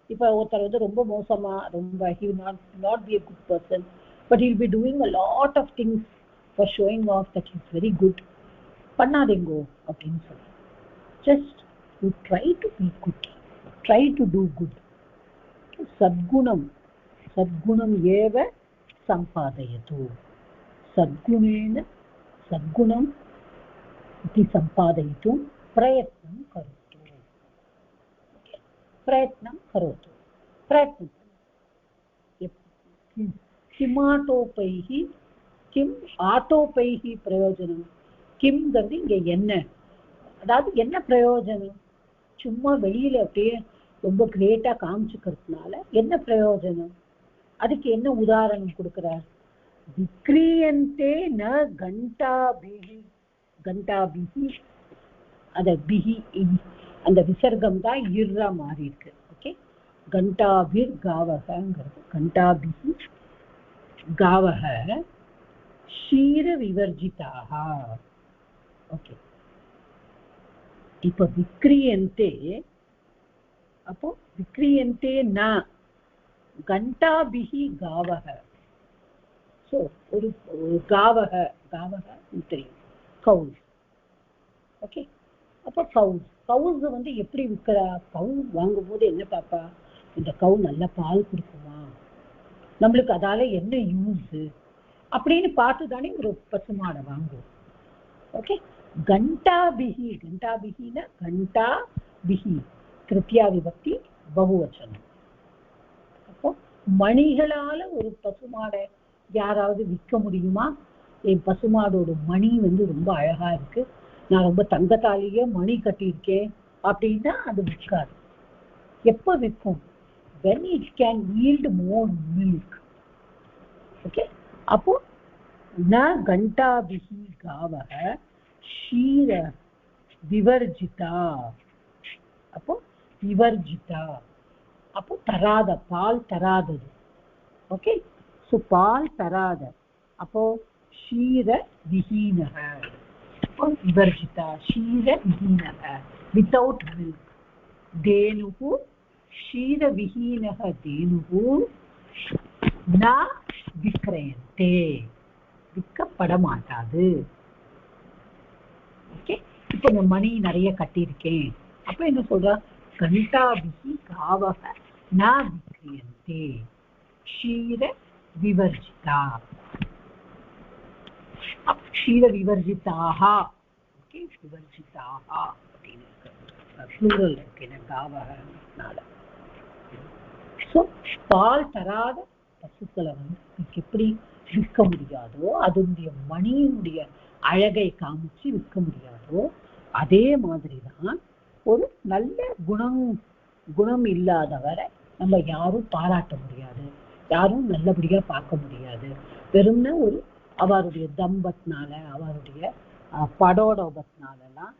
if ஒருத்தர் ரொம்ப மோசமா, ரொம்ப he will not be a good person, but he will be doing a lot of things for showing off that he is very good. பண்ணாதீங்கோ அப்படின்னு சொல்லி, just you try to be good, try to do good. சத்குணம் ஏவ சம்பாதயது. சத்குணேன சத்குணம் इति सम्पादयितुं प्रयत्नं करोतु. प्रयत्नं करोतु, प्रयत्नं. किमाटोपैः किम् आटोपैः प्रयोजनं. கிம்ங்கிறது இங்கே என்ன, அதாவது என்ன பிரயோஜனம்? சும்மா வெளியில அப்படியே ரொம்ப கிரேட்டா காமிச்சுக்கிறதுனால என்ன பிரயோஜனம்? அதுக்கு என்ன உதாரணம் கொடுக்கிறார்? விக்ரியந்தே ந கண்டாபிஹி. கண்டாபிஹி, அந்த பிஹி, அந்த விசர்க்கம் தான் இர்ரா மாறி இருக்கு. ஓகே, கண்டாபிர் காவகங்கிறது கண்டாபிஹி காவக க்ஷீர விவர்ஜிதாக. ஓகே, இப்போ விக்ரியந்தே, அப்போ விக்ரியந்தே ந கண்டாபிஹி காவக. ஸோ ஒரு காவக, காவக தெரியும், கவுஸ். ஓகே, அப்போ கவுஸ் எப்படி விற்கிறா? கவு வாங்கும் போது என்ன பாப்பா, இந்த கவு நல்ல பால் கொடுக்குமா, நம்மளுக்கு அதால என்ன யூஸ் அப்படின்னு பார்த்து தானே ஒரு பசுமாடை வாங்குவோம். ஓகே, கண்டாபிஹி, கண்டாபிஹினா கண்டாபிஹி திருத்தியா விபக்தி பகுவச்சனம். அப்போ மணிகளால ஒரு பசுமாடை யாராவது விற்க முடியுமா? என் பசுமாடோட மணி ரொம்ப அழகா இருக்கு, நான் ரொம்ப தங்கத்தாலேயே மணி கட்டியிருக்கேன் அப்படின்னா அது விற்காது. எப்ப விற்கும்? when it can yield more milk. Okay, அப்போ ந கண்டாபிஹி காவக க்ஷீர விவர்ஜிதா. அப்போ விவர்ஜிதா, அப்போ தராத, பால் தராதது. ஓகே, ஸோ பால் தராத, அப்போ க்ஷீர விஹீனஹ, விவர்ஜிதா க்ஷீர விஹீனஹ, வித்தவுட் மில்க். தேனுஹு க்ஷீர விஹீனஹ தேனுஹு ந விக்ரயந்தே, விற்கப்பட மாட்டாது. ஓகே, இப்போ இந்த மணி நிறைய கட்டியிருக்கேன், அப்ப என்ன சொல்றா? கண்டாபிஹி காவக ந விக்ரியந்தே க்ஷீர விவர்ஜிதா. க்ஷீர விவர்ஜிதாக. ஓகே, விவர்ஜிதாக அப்படின்னு ப்ளூரல் இருக்கு காவகனால. ஸோ பால் தராத பசுக்களை எப்படி விற்க முடியாதோ, அதனுடைய மணியினுடைய அழகை காமிச்சு விற்க முடியாதோ, அதே மாதிரி தான் ஒரு நல்ல குணம் இல்லாதவரை நம்ம யாரும் பாராட்ட முடியாது, யாரும் நல்லபடியா பார்க்க முடியாது. வெறும்னா ஒரு அவருடைய தம்பத்தினால அவருடைய படோடோபத்தினாலலாம்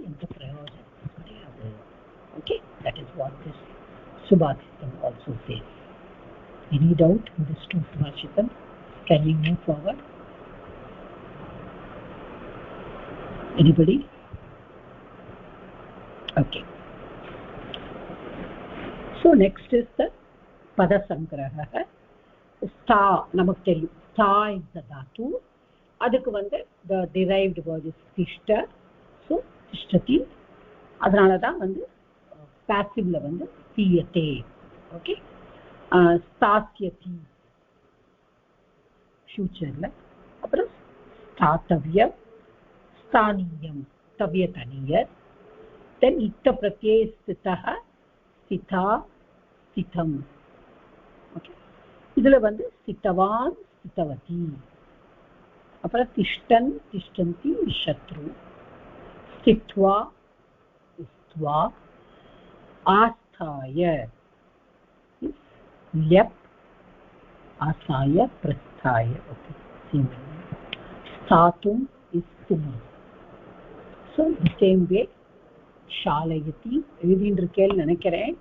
எந்த பிரயோஜனம் கிடையாது. Okay, that is what this சுபாஷிதம் also says. Any doubt in this to Subhashitam? Can we move forward? Anybody? Okay. So next is the pada sangraha. Sta namak theriyum. Sta is the dhatu. adukku the derived word is tishta. So tishtati. adanaala dhaan passive la tiyate. Okay. स्थास्यति future la apra stathavyam sthaniyam tavyataniya. then itta pratyay stitah stitha stitham. okay, idula stitavan stitavati. apra tishtan tishtanti shatru. stitva istva. asthaya Yep, asaya prasthaya. Okay, same. Statum is tum. So the same way, shalayati. எழுதின்றிருக்கேன் நினைக்கிறேன்.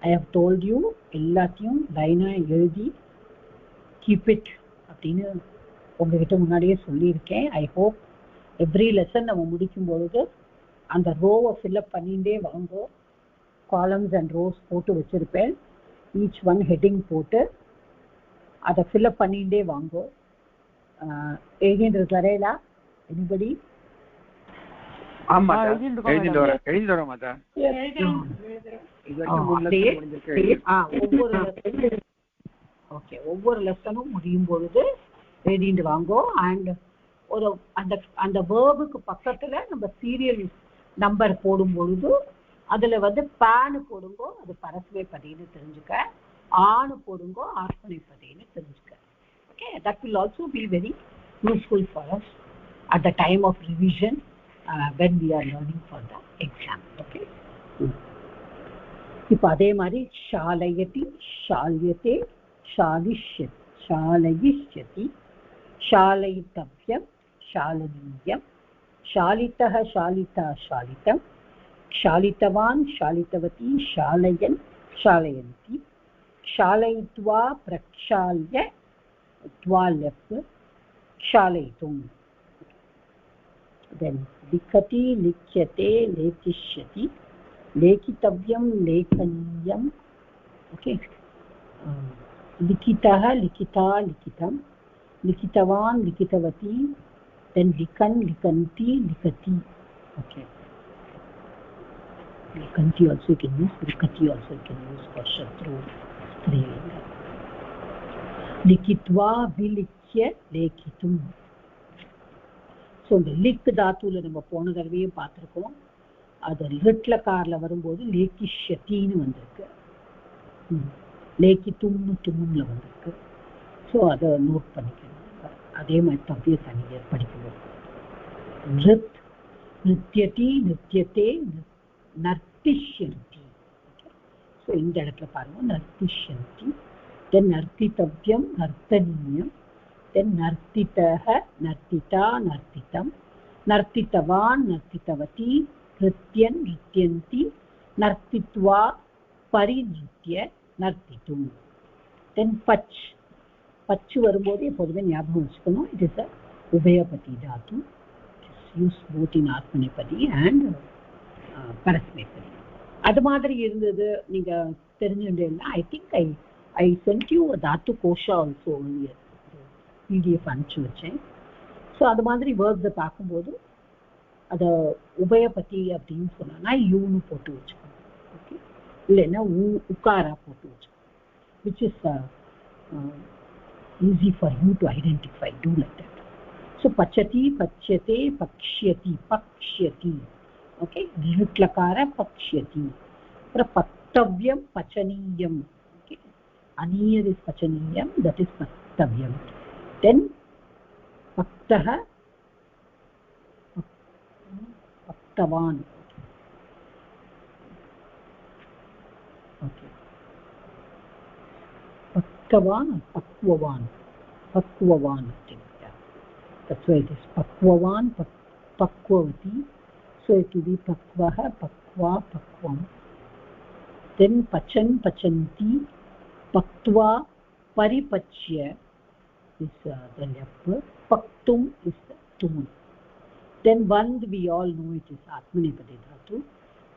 I have told you எல்லாத்தையும் லைனா எழுதி keep it அப்படின்னு உங்ககிட்ட முன்னாடியே சொல்லியிருக்கேன். I hope every lesson நம்ம முடிக்கும் பொழுது அந்த ரோவை fill up பண்ணிட்டே வாங்கோ. columns and rows போட்டு வச்சிருப்பேன். each one heading போட்டு அதை fill up பண்ணிட்டே வாங்கோ. எழுதின்றது வரையிலா anybody? ஆமா எழுதிட்டு வரேன் மாதா. ஒவ்வொரு லெசனும் முடியும் பொழுது எழுதிட்டு வாங்கோ. அண்ட் ஒரு அந்த வேர்புக்கு பக்கத்துல நம்ம சீரியல் நம்பர் போடும் பொழுது அதுல பானு போடுங்கோ, அது பரஸ்மைபதின்னு தெரிஞ்சுக்க. ஆணு போடுங்கோ, ஆத்மனைபதின்னு தெரிஞ்சுக்க. Okay, that will also be very useful for us at the time of revision when we are learning for the exam. okay, இப்போ அதே மாதிரி ஷாலயதி ஷால்யதே ஷாலிஷ்யதி ஷாலயிஷ்யதி ஷாலயித்தவ்யம் ஷாலனீயம் ஷாலிதः ஷாலிதா ஷாலிதம் शालितवान् शालितवती शालयन् शालयन्ति शालयित्वा प्रक्षाल्य द्वालप् शालयितुम्. then लिखति लिख्यते लेखिष्यति लेखितव्यं लेखनीयम्. okay, लिखितः लिखिता लिखितं लिखितवान् लिखितवती. then लिखन् लिखन्ति लिखति. okay, likanti also you can use, likati also you can use for shatru strilinga. likitva vilikya lekitum. so இந்த லிக் தாத்துல நம்ம போன தடவையும் பார்த்திருக்கோம். அது லிட்லகார்ல வரும்போது லேகிஷ்யத்தின்னு வந்திருக்கு, லேகித்தும்னு தும்ல வந்திருக்கு. ஸோ அதை நோட் பண்ணிக்கணும். அதே மாதிரி தவ்ய தனியர் படிக்கணும். நிருத் நிருத்யதி நிருத்யத்தே நர்த்திஷ்யந்தி. ஸோ இந்த இடத்துல பாருங்க நர்த்திஷ்யந்தி. தென் நர்த்தித்தவ்யம் நர்த்தனீயம். தென் நர்த்திதः நர்த்திதா நர்த்திதம் நர்த்தித்தவான் நர்த்தித்தவதி நிருத்யன் நிருத்யந்தி நர்த்தித்வா பரிநிருத்ய நர்த்தித்தும். தென் பச் பச்சு வரும்போது எப்போதுமே ஞாபகம் வச்சுக்கணும், இட் இஸ் அ உபயபதி தாத்து. யூஸ் போத் இன் ஆத்மநேபதி அண்ட் பரஸ்மைபதி. அது மாதிரி இருந்தது நீங்க தெரிஞ்சுட்டீங்கன்னா I think I sent you தாத்து கோஷா ஆல்சோ earlier. பிடிஎஃப் அனுப்பிச்சு வச்சேன். ஸோ அது மாதிரி வேர்ட்ஸை பார்க்கும்போது அதை உபயபதி அப்படின்னு சொன்னா யூன்னு போட்டு வச்சுக்கணும். ஓகே, இல்லைன்னா உக்காரா போட்டு வச்சுக்கணும். Which is easy for you to identify. Do like that. So pachati pachyate pakshyati pakshyati. okay, nirutlakara pakshyati. Pra pattavyam pachaniyam. okay, aniyar is pachaniyam, that is pattavyam. Then paktah paktavan. Okay. Paktavan or pakvavan? Pakvavan. That's why it is pakvavan, pakvavati. So it will be pakvaha, pakva, pakvam. Then pachan, pachanti, paktva, paripachya is the lep. Paktum is the tum. Then vand, we all know it is atmanepade dhatu.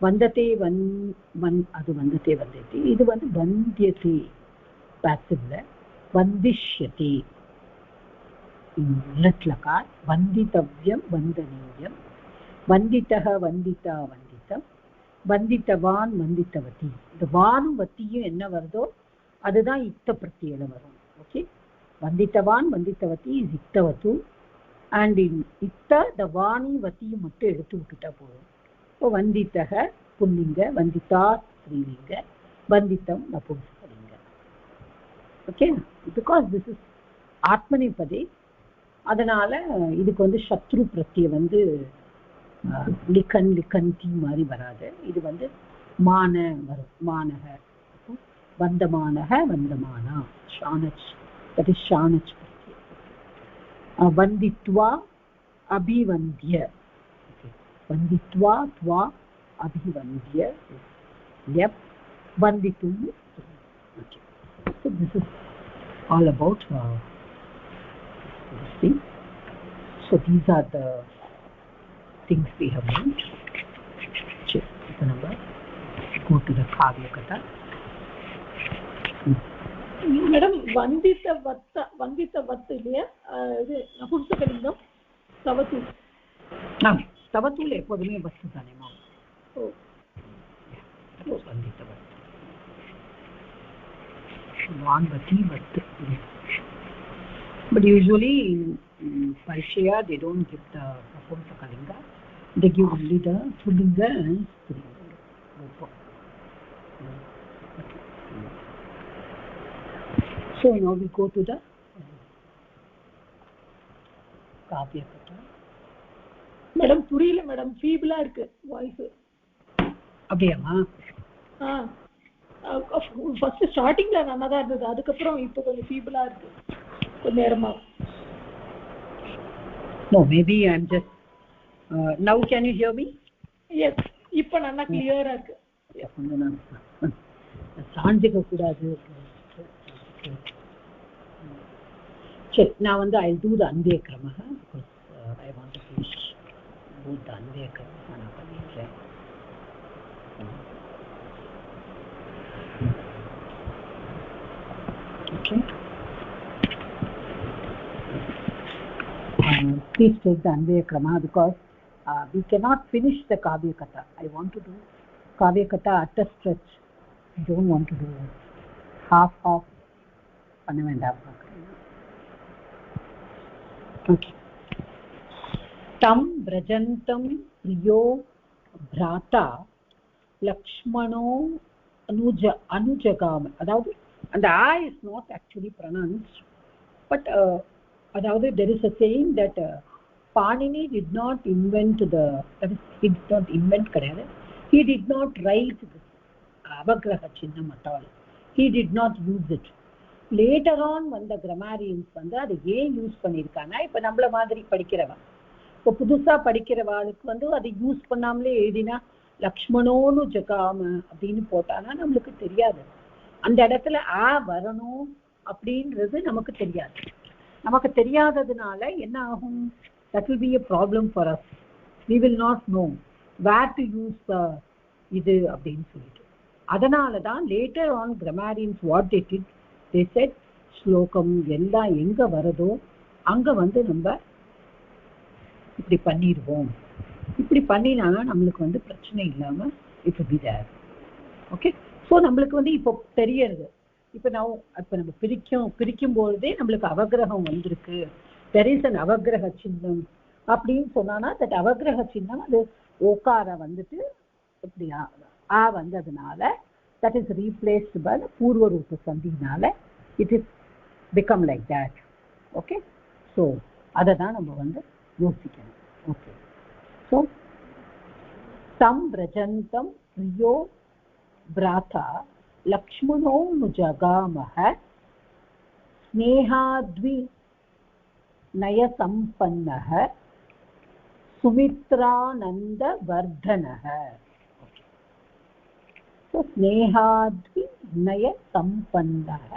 Vandate, adu vandate, vandate. Idu vandu vandyate passive. Vandishyate litlakar. Vanditavyam, vandaniyam. Vanditaha, vandita, vanditam. Vanditavan, vanditavati. The vanu vatiyum enna varudho adudhaan itta pratyayila varum. Okay, vanditavan, vanditavati is ittavatu, and in itta the vani vatiyum mattu eduthu vitta podum. So vanditaha pullinga, vandita strilinga, vanditam napumsakalinga. Okay, because this is atmanepade, adanala idukku vandu shatru pratyay vandu likan, likanti mari varadu. Idu vandu mana varum, manaha, vandamanaha, vandamana, shanach, that is shanach pratyay. Vanditva, abhivandya. Okay, vanditva, tva, abhivandya, yep, vanditum. Okay, so this is all about this thing. So these are the things we have learned. Number, go to the Kavya Katha. Madam, vandita vatta இல்லையா? இது நபும்சகலிங்கம் தவத்து. தவத்துல எப்போதுமே வஸ்து தானேமா. வந்தித்த வத்து. வான்வதி வத்து. But usually in Parishya they don't give the Napumsakalinga. They give only the Pullinga and Strilinga. So now we go to the Kavya Katha. Madam புரியல madam, ஃபீபிளா இருக்கு voice. அப்படியாமா? First ஸ்டார்டிங்ல நல்லா தான் இருந்தது, அதுக்கப்புறம் இப்போ கொஞ்சம் ஃபீபிளா இருக்கு கொஞ்ச நேரமா. No, maybe I'm just now can you hear me? Yes, இப்போ நல்லா கிளியரா இருக்கு. கொஞ்சம் நான் சாஞ்சிக்க கூடாது. சரி, நான் வந்து I'll do the Andhya Kramaha because I want to finish both the Andhya Kramaha நான் பண்ணிடுறேன். Okay. Please take the Andhya Kramaha because we cannot finish the Kavya Katha. I want to do Kavya Katha at a stretch. I don't want to do half பண்ண வேண்டாம். Okay. Tam Brajantam Priyo Bhrata Lakshmano Anujagam. And the I is not actually pronounced, but there is a saying that Panini did not invent that is, he did not invent kadayadu. He did not write this avagraha chinnam at all. He did not use it. Later on when the grammarians வந்து அதை ஏன் use பண்ணியிருக்காங்க, இப்போ நம்மள மாதிரி படிக்கிறவன், இப்போ புதுசா படிக்கிறவாளுக்கு வந்து அதை யூஸ் பண்ணாமலே எழுதினா லக்ஷ்மணோனு ஜகாம அப்படின்னு போட்டானா நம்மளுக்கு தெரியாது. அந்த இடத்துல வரணும் அப்படின்றது நமக்கு தெரியாது. நமக்கு தெரியாததுனால என்ன ஆகும்? That will be a problem for us. We will not know where to use இது அப்படின்னு சொல்லிட்டு. அதனால தான் later on grammarians what they did, they said ஸ்லோகம் எல்லாம் எங்க வருதோ அங்க வந்து நம்ம இப்படி பண்ணிடுவோம். இப்படி பண்ணினா நம்மளுக்கு வந்து பிரச்சனை இல்லாம it will be there. Okay, so நம்மளுக்கு வந்து இப்போ தெரியறது. இப்போ நம்ம பிரிக்கும் பொழுதே நம்மளுக்கு அவகிரகம் வந்திருக்கு. there is an அவகிரக சின்னம் அப்படின்னு சொன்னானா that அவகிரக சின்னம் அது ஓகார வந்துட்டு இப்படி வந்ததுனால that is replaced by the பூர்வ ரூப சந்தினால it is become like that. Okay, so அதை தான் நம்ம வந்து யோசிக்கணும். ஓகே, ஸோ तं व्रजन्तं प्रियो भ्राता लक्ष्मणो नु जगामः स्नेहाद्विनयसम्पन्नः सुमित्रानन्दवर्धनः. So स्नेहाद्विनयसम्पन्नः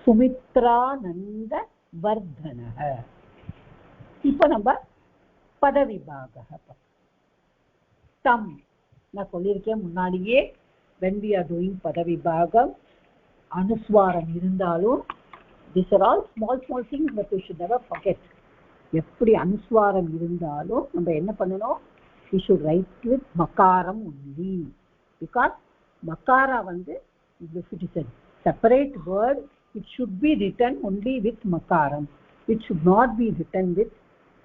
सुमित्रानन्दवर्धनः. இப்போ நம்ம பதவிபாகः தம் நான் சொல்லியிருக்கேன் முன்னாடியே. when we are doing பதவிபாகம் அனுஸ்வாரம் இருந்தாலும் these are all small things that we should never forget. எப்படி அனுஸ்வாரம் இருந்தாலும் நம்ம என்ன பண்ணணும், we should write with makaram only, because makara வந்து if it is a separate word it should be written only with makaram, it should not be written with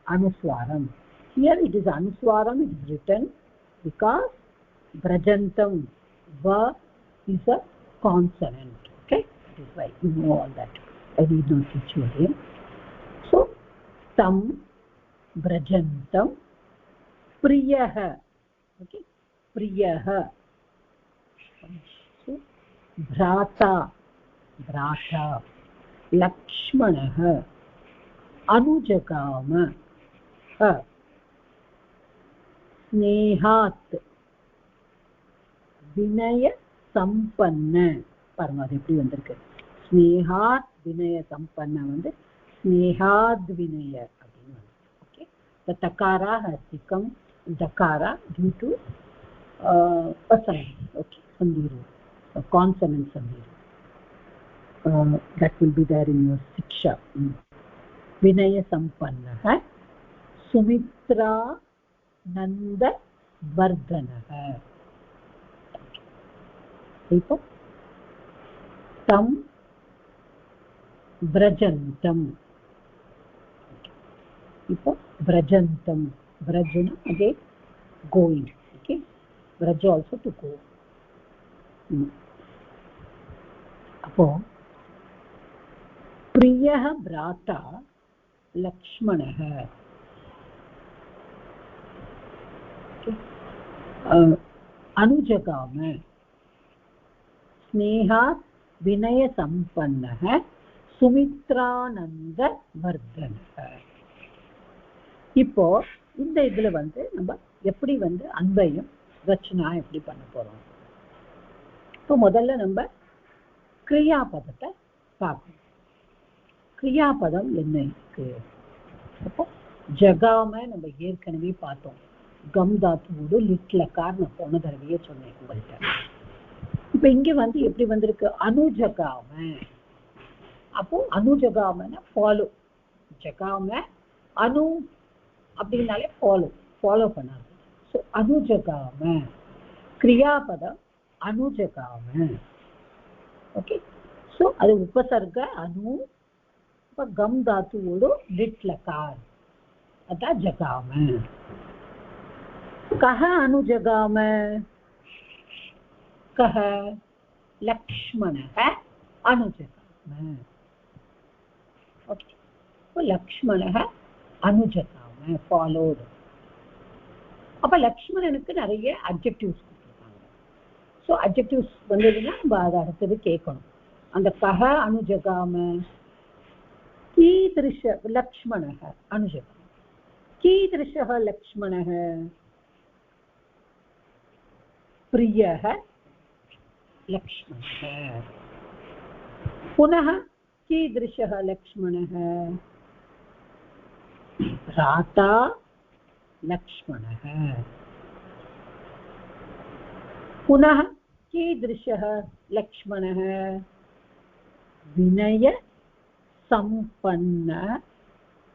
anuswaram. Here it is anuswaram, it is written because brajantam va is a consonant. Okay, that is why you know all that. I need not teach you again. So tam brajantam priyah. Okay, priyah. So bhrata lakshmanah anujagama स्नेहात् विनय संपन्न. பாருங்க அது எப்படி வந்திருக்கு. ஸ்னேஹாத் வினய சம்பன்ன வந்து ஸ்னேஹாத் வினய அப்படின்னு வந்து. Okay, the takara has become dakara due to a sign. Okay, sandhiru, a consonant sandhiru. That will be there in your shiksha. विनय संपन्नः सुमित्रा नंद वर्धनः. இப்போ தம் व्रजन्तम्. இப்போ व्रजन्तम्, व्रजना again going. Okay, Vraj also to go. அப்போ प्रियः भ्राता लक्ष्मणः. अनुजगाम स्नेहात् विनय संपन्नः सुमित्रानन्दवर्धनः. இப்போ இந்த இதுல வந்து நம்ம எப்படி வந்து அன்பையும் ரச்சனா எப்படி பண்ண போறோம். இப்போ முதல்ல நம்ம கிரியாபதத்தை பார்க்கணும். கிரியாபதம் என்ன இருக்கு. அப்போ ஜகாம நம்ம ஏற்கனவே பார்த்தோம். கம் தாத்துவோடு லிட்லக்கார் நான் போன தடவையே சொன்னேன் உங்கள்கிட்ட. இப்ப இங்க வந்து எப்படி வந்திருக்கு, அனுஜகாம. அப்போ அனுஜகாமன்னா ஃபாலோ. ஜகாம அனு அப்படின்னாலே ஃபாலோ பண்ணாது. ஸோ அனுஜகாம கிரியாபதம் அனுஜகாம. ஓகே, ஸோ அது உபசர்க அனு. இப்போ கம் தாத்துவோடு லிட்லக்கார் அதான் ஜகாம. कः अनुजगाम, कः लक्ष्मणः अनुजगाम. ओके, तो लक्ष्मणः अनुजगाम followed. அப்ப லக்ஷ்மணனுக்கு நிறைய adjectives கொடுத்திருக்காங்க. ஸோ adjectives வந்ததுன்னா நம்ம அதை அடுத்தது கேட்கணும். அந்த கஹ அனுஜகாம कीदृश लक्ष्मणः अनुजगाम. कीदृशः लक्ष्मणः, प्रियः लक्ष्मणः. पुनः कीदृशः लक्ष्मणः, भ्राता लक्ष्मणः. पुनः कीदृशः लक्ष्मणः, विनय संपन्न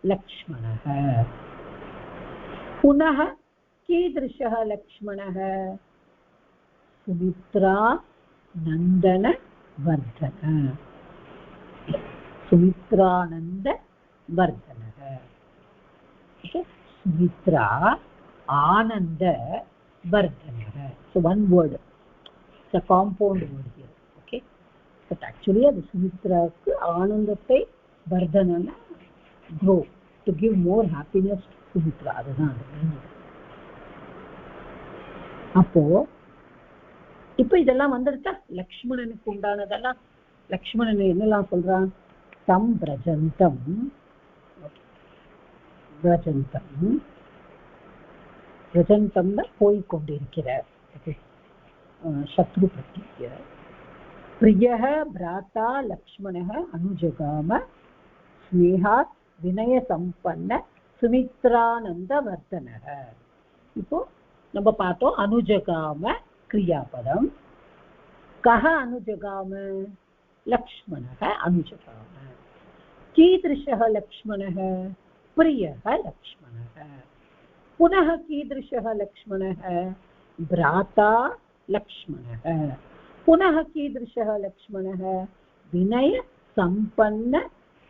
लक्ष्मणः. पुनः कीदृशः लक्ष्मणः, सुमित्रा नंदन Vardhan. Sumitranand Vardhan. Sumitra Anand Vardhan. So one word, it's a compound word here. Okay, but actually the Sumitra ku ஆனந்தத்தை வர்தனன grow, to give more happiness to Sumitra. அதுதான். அப்போ இப்ப இதெல்லாம் வந்துருச்சா லக்ஷ்மணனுக்கு உண்டானதெல்லாம். லக்ஷ்மணன் என்னெல்லாம் சொல்றான்? தம் பிரஜந்தம் பிரஜந்தம்ல போய்கொண்டிருக்கிறார். சத்ரு பிரத்ய பிரியः भ्राता लक्ष्मणः अनुजगाम स्नेहात् विनय संपन्न सुमित्रानंदवर्धनः. இப்போ நம்ம பார்த்தோம் अनुजगाम क्रियापदम. कः अनुजगाम? लक्ष्मणः अनुजगाम. कीदृशः लक्ष्मणः? प्रियः लक्ष्मणः. पुनः कीदृशः लक्ष्मणः? भ्राता लक्ष्मणः. पुनः कीदृशः लक्ष्मणः? विनय संपन्न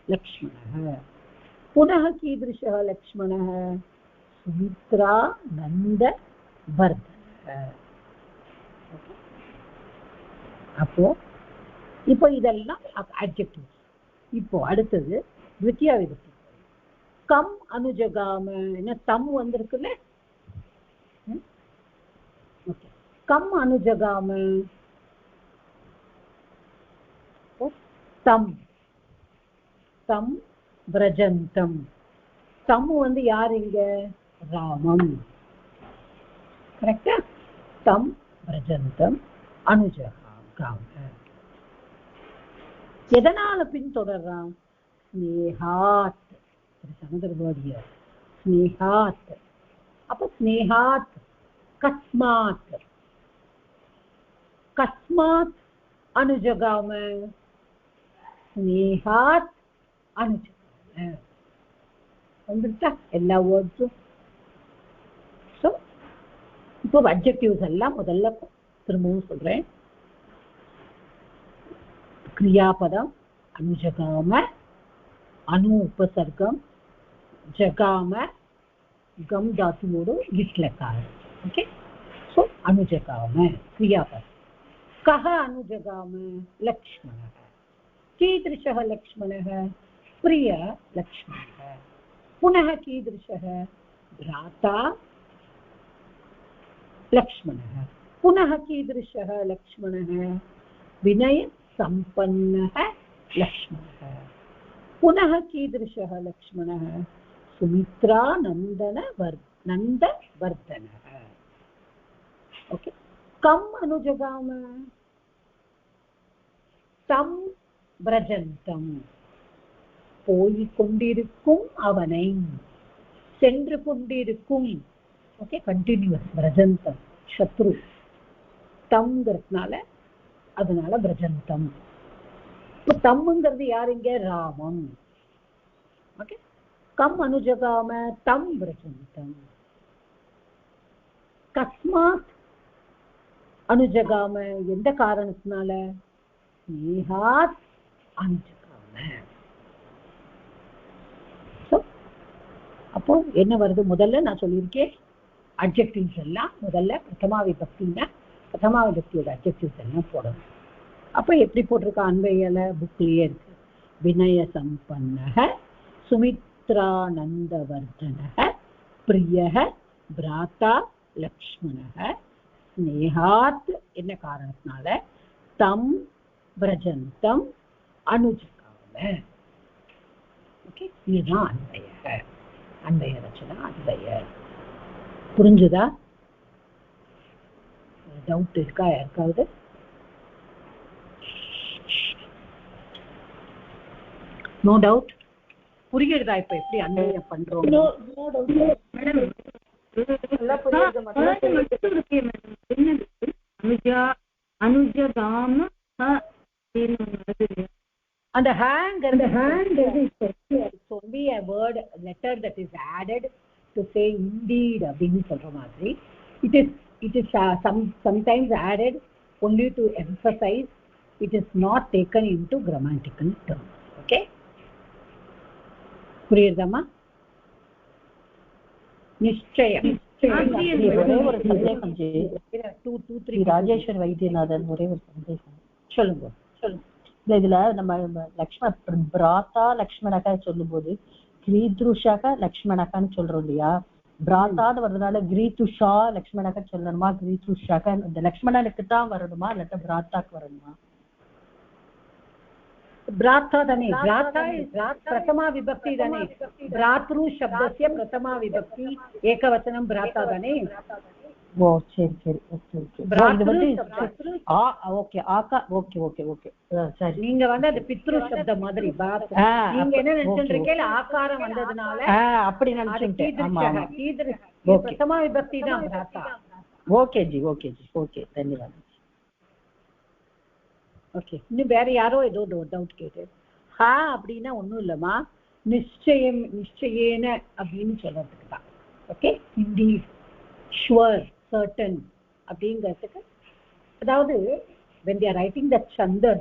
लक्ष्मणः. पुनः कीदृशः लक्ष्मणः? सुमित्रानन्दवर्धनः. அப்போ இப்போ இதெல்லாம் அட்ஜெக்டிவ்ஸ். இப்போ அடுத்தது द्वितीया விபக்தி. கம் அனுஜகாம, என்ன தம் வந்திருக்குல்ல. ஓகே, கம் அனுஜகாம தம் தம் பிரஜந்தம். தம் வந்து யார் இங்க? ராமம். கரெக்டா? தம் பிரஜந்தம் அனுஜகாம. எதனால பின்தொடர்றான்? ஸ்னேஹாத். another word here, ஸ்னேஹாத். அப்ப ஸ்னேஹாத் கஸ்மாத். கஸ்மாத் அனுஜகாம, ஸ்னேஹாத் அனுஜகாம. வந்துட்டா எல்லா வேர்ட்ஸும். ஸோ இப்போ அட்ஜெக்டிவ்ஸ் எல்லாம் முதல்ல திரும்பவும் சொல்றேன். क्रियापदम अनुजगाम, अनु उपसर्गम, जगाम गम धातुवोडु विस्लकार. ओके, सो अनुजगाम क्रियापद. कः अनुजगाम? लक्ष्मणः. कीदृशः लक्ष्मणः? प्रिय लक्ष्मणः. पुनः कीदृशः? भ्राता लक्ष्मणः. पुनः कीदृशः लक्ष्मणः? विनय संपन्नः लक्ष्मणः. पुनः कीदृशः लक्ष्मणः? सुमित्रानन्दवर्धनः. ओके, कम अनुजगाम? तम பிரஜந்தம். போய்கொண்டிருக்கும் அவனை, சென்று கொண்டிருக்கும். Okay, continuous. பிரஜந்தம் சத்ரு, தம்ங்கிறதுனால அதனால பிரஜந்தம். இப்போ தம்ங்கிறது யார் இங்க? ராமம். ஓகே, கம் அனுஜகாம தம் பிரஜந்தம். கஸ்மாத் அனுஜகாம, எந்த காரணத்தினால? ஸ்னேஹாத் அனுஜகாம. அப்போ என்ன வருது? முதல்ல நான் சொல்லியிருக்கேன் அட்ஜெக்டிவ்ஸ் எல்லாம் முதல்ல பிரதமா விபக்தினா பிரதமா விபக்தியோட அட்ஜெக்டிவ்ஸ் எல்லாம் போடணும். அப்ப எப்படி போட்டிருக்க? அன்வையில புக்லயே இருக்கு. வினய சம்பன்னஹ, சுமித்ரானந்தவர்தனஹ, பிரியஹ, பிராத்தா லக்ஷ்மணஹ, ஸ்னேஹாத் என்ன காரணத்தினால? தம் பிரஜந்தம் அனுஜகாம. ஓகே, இதுதான் அன்வய. அன்வய ரச்சனா அன்வய. புரிஞ்சுதா? டவுட் இருக்கா யாருக்காவது? No doubt. புரியுறதா இப்ப எப்படி அன்வயம் பண்றோம்? அந்த hang is only a word, letter that is added to say indeed அப்படின்னு சொல்ற மாதிரி. It is sometimes added only to emphasize. It is not taken into grammatical terms. Okay, புரியுதா? நிச்சயம். ஒரு சந்தேகம் ஜி. ராஜேஸ்வர் வைத்தியநாதன் ஒரே ஒரு சந்தேகம். சொல்லுங்க. இதுல நம்ம பிராத்தா லக்ஷ்மணகா சொல்லும் போது கிரீத்ருஷக லக்ஷ்மணகான்னு சொல்றோம் இல்லையா? பிராத்தான்னு வர்றதுனால கிரீதுஷா லக்ஷ்மணாக்க சொல்லணுமா, கிரீதுஷாக்க இந்த லக்ஷ்மணனுக்கு தான் வரணுமா இல்லாட்ட பிராத்தாக்கு வரணுமா? भ्राता धने भ्राता प्रथमा विभक्ति धने भ्रातृ शब्दस्य प्रथमा विभक्ति एकवचनं भ्राता धने ஓ சரி சரி ஓகே ஓகே இது வந்து ஆ ஓகே ஆகா ஓகே ஓகே ஓகே சரி நீங்க வந்து அது பித்ரு சப்த மாதிரி நீங்க என்ன நினைச்சிருக்கீங்க ஆகாரம் வந்ததனால அப்படி நினைச்சிட்டேன். ஆமா ஆமா பிரதமா விபக்தி தான் भ्राता. Okay G okay G okay धन्यवाद. ஓகே இன்னும் வேற யாரோ ஏதோ டவுட் கேட்டு அப்படின்னா ஒன்றும் இல்லைம்மா நிச்சயேன அப்படின்னு சொல்றதுக்கு தான். ஓகே இண்டீட் ஷுவர் சர்டன் அப்படிங்கிறதுக்கு அதாவது when they are writing the chandas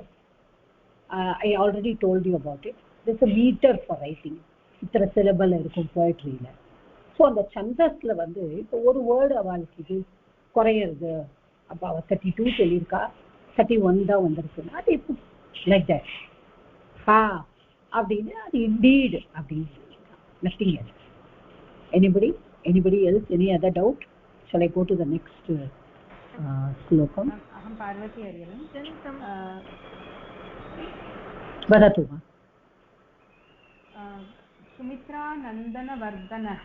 I already told you about it. There's a meter for writing. இத்தனை syllable இருக்கும் poetryல. ஸோ அந்த சந்தஸ்ல வந்து இப்போ ஒரு வேர்டு அவளுக்கு இது குறையிறது அப்போ அவள் 32 சொல்லியிருக்கா 31 தான் வந்திருக்குன்னா அது இப்போ லைக் தட் அப்படின்னு அது இண்டீட் அப்படின்னு nothing else. anybody else any other doubt? Shall I go to the next श्लोकम्? अहं पार्वती हरिहरन् वदतु. सुमित्रानन्दनवर्धनः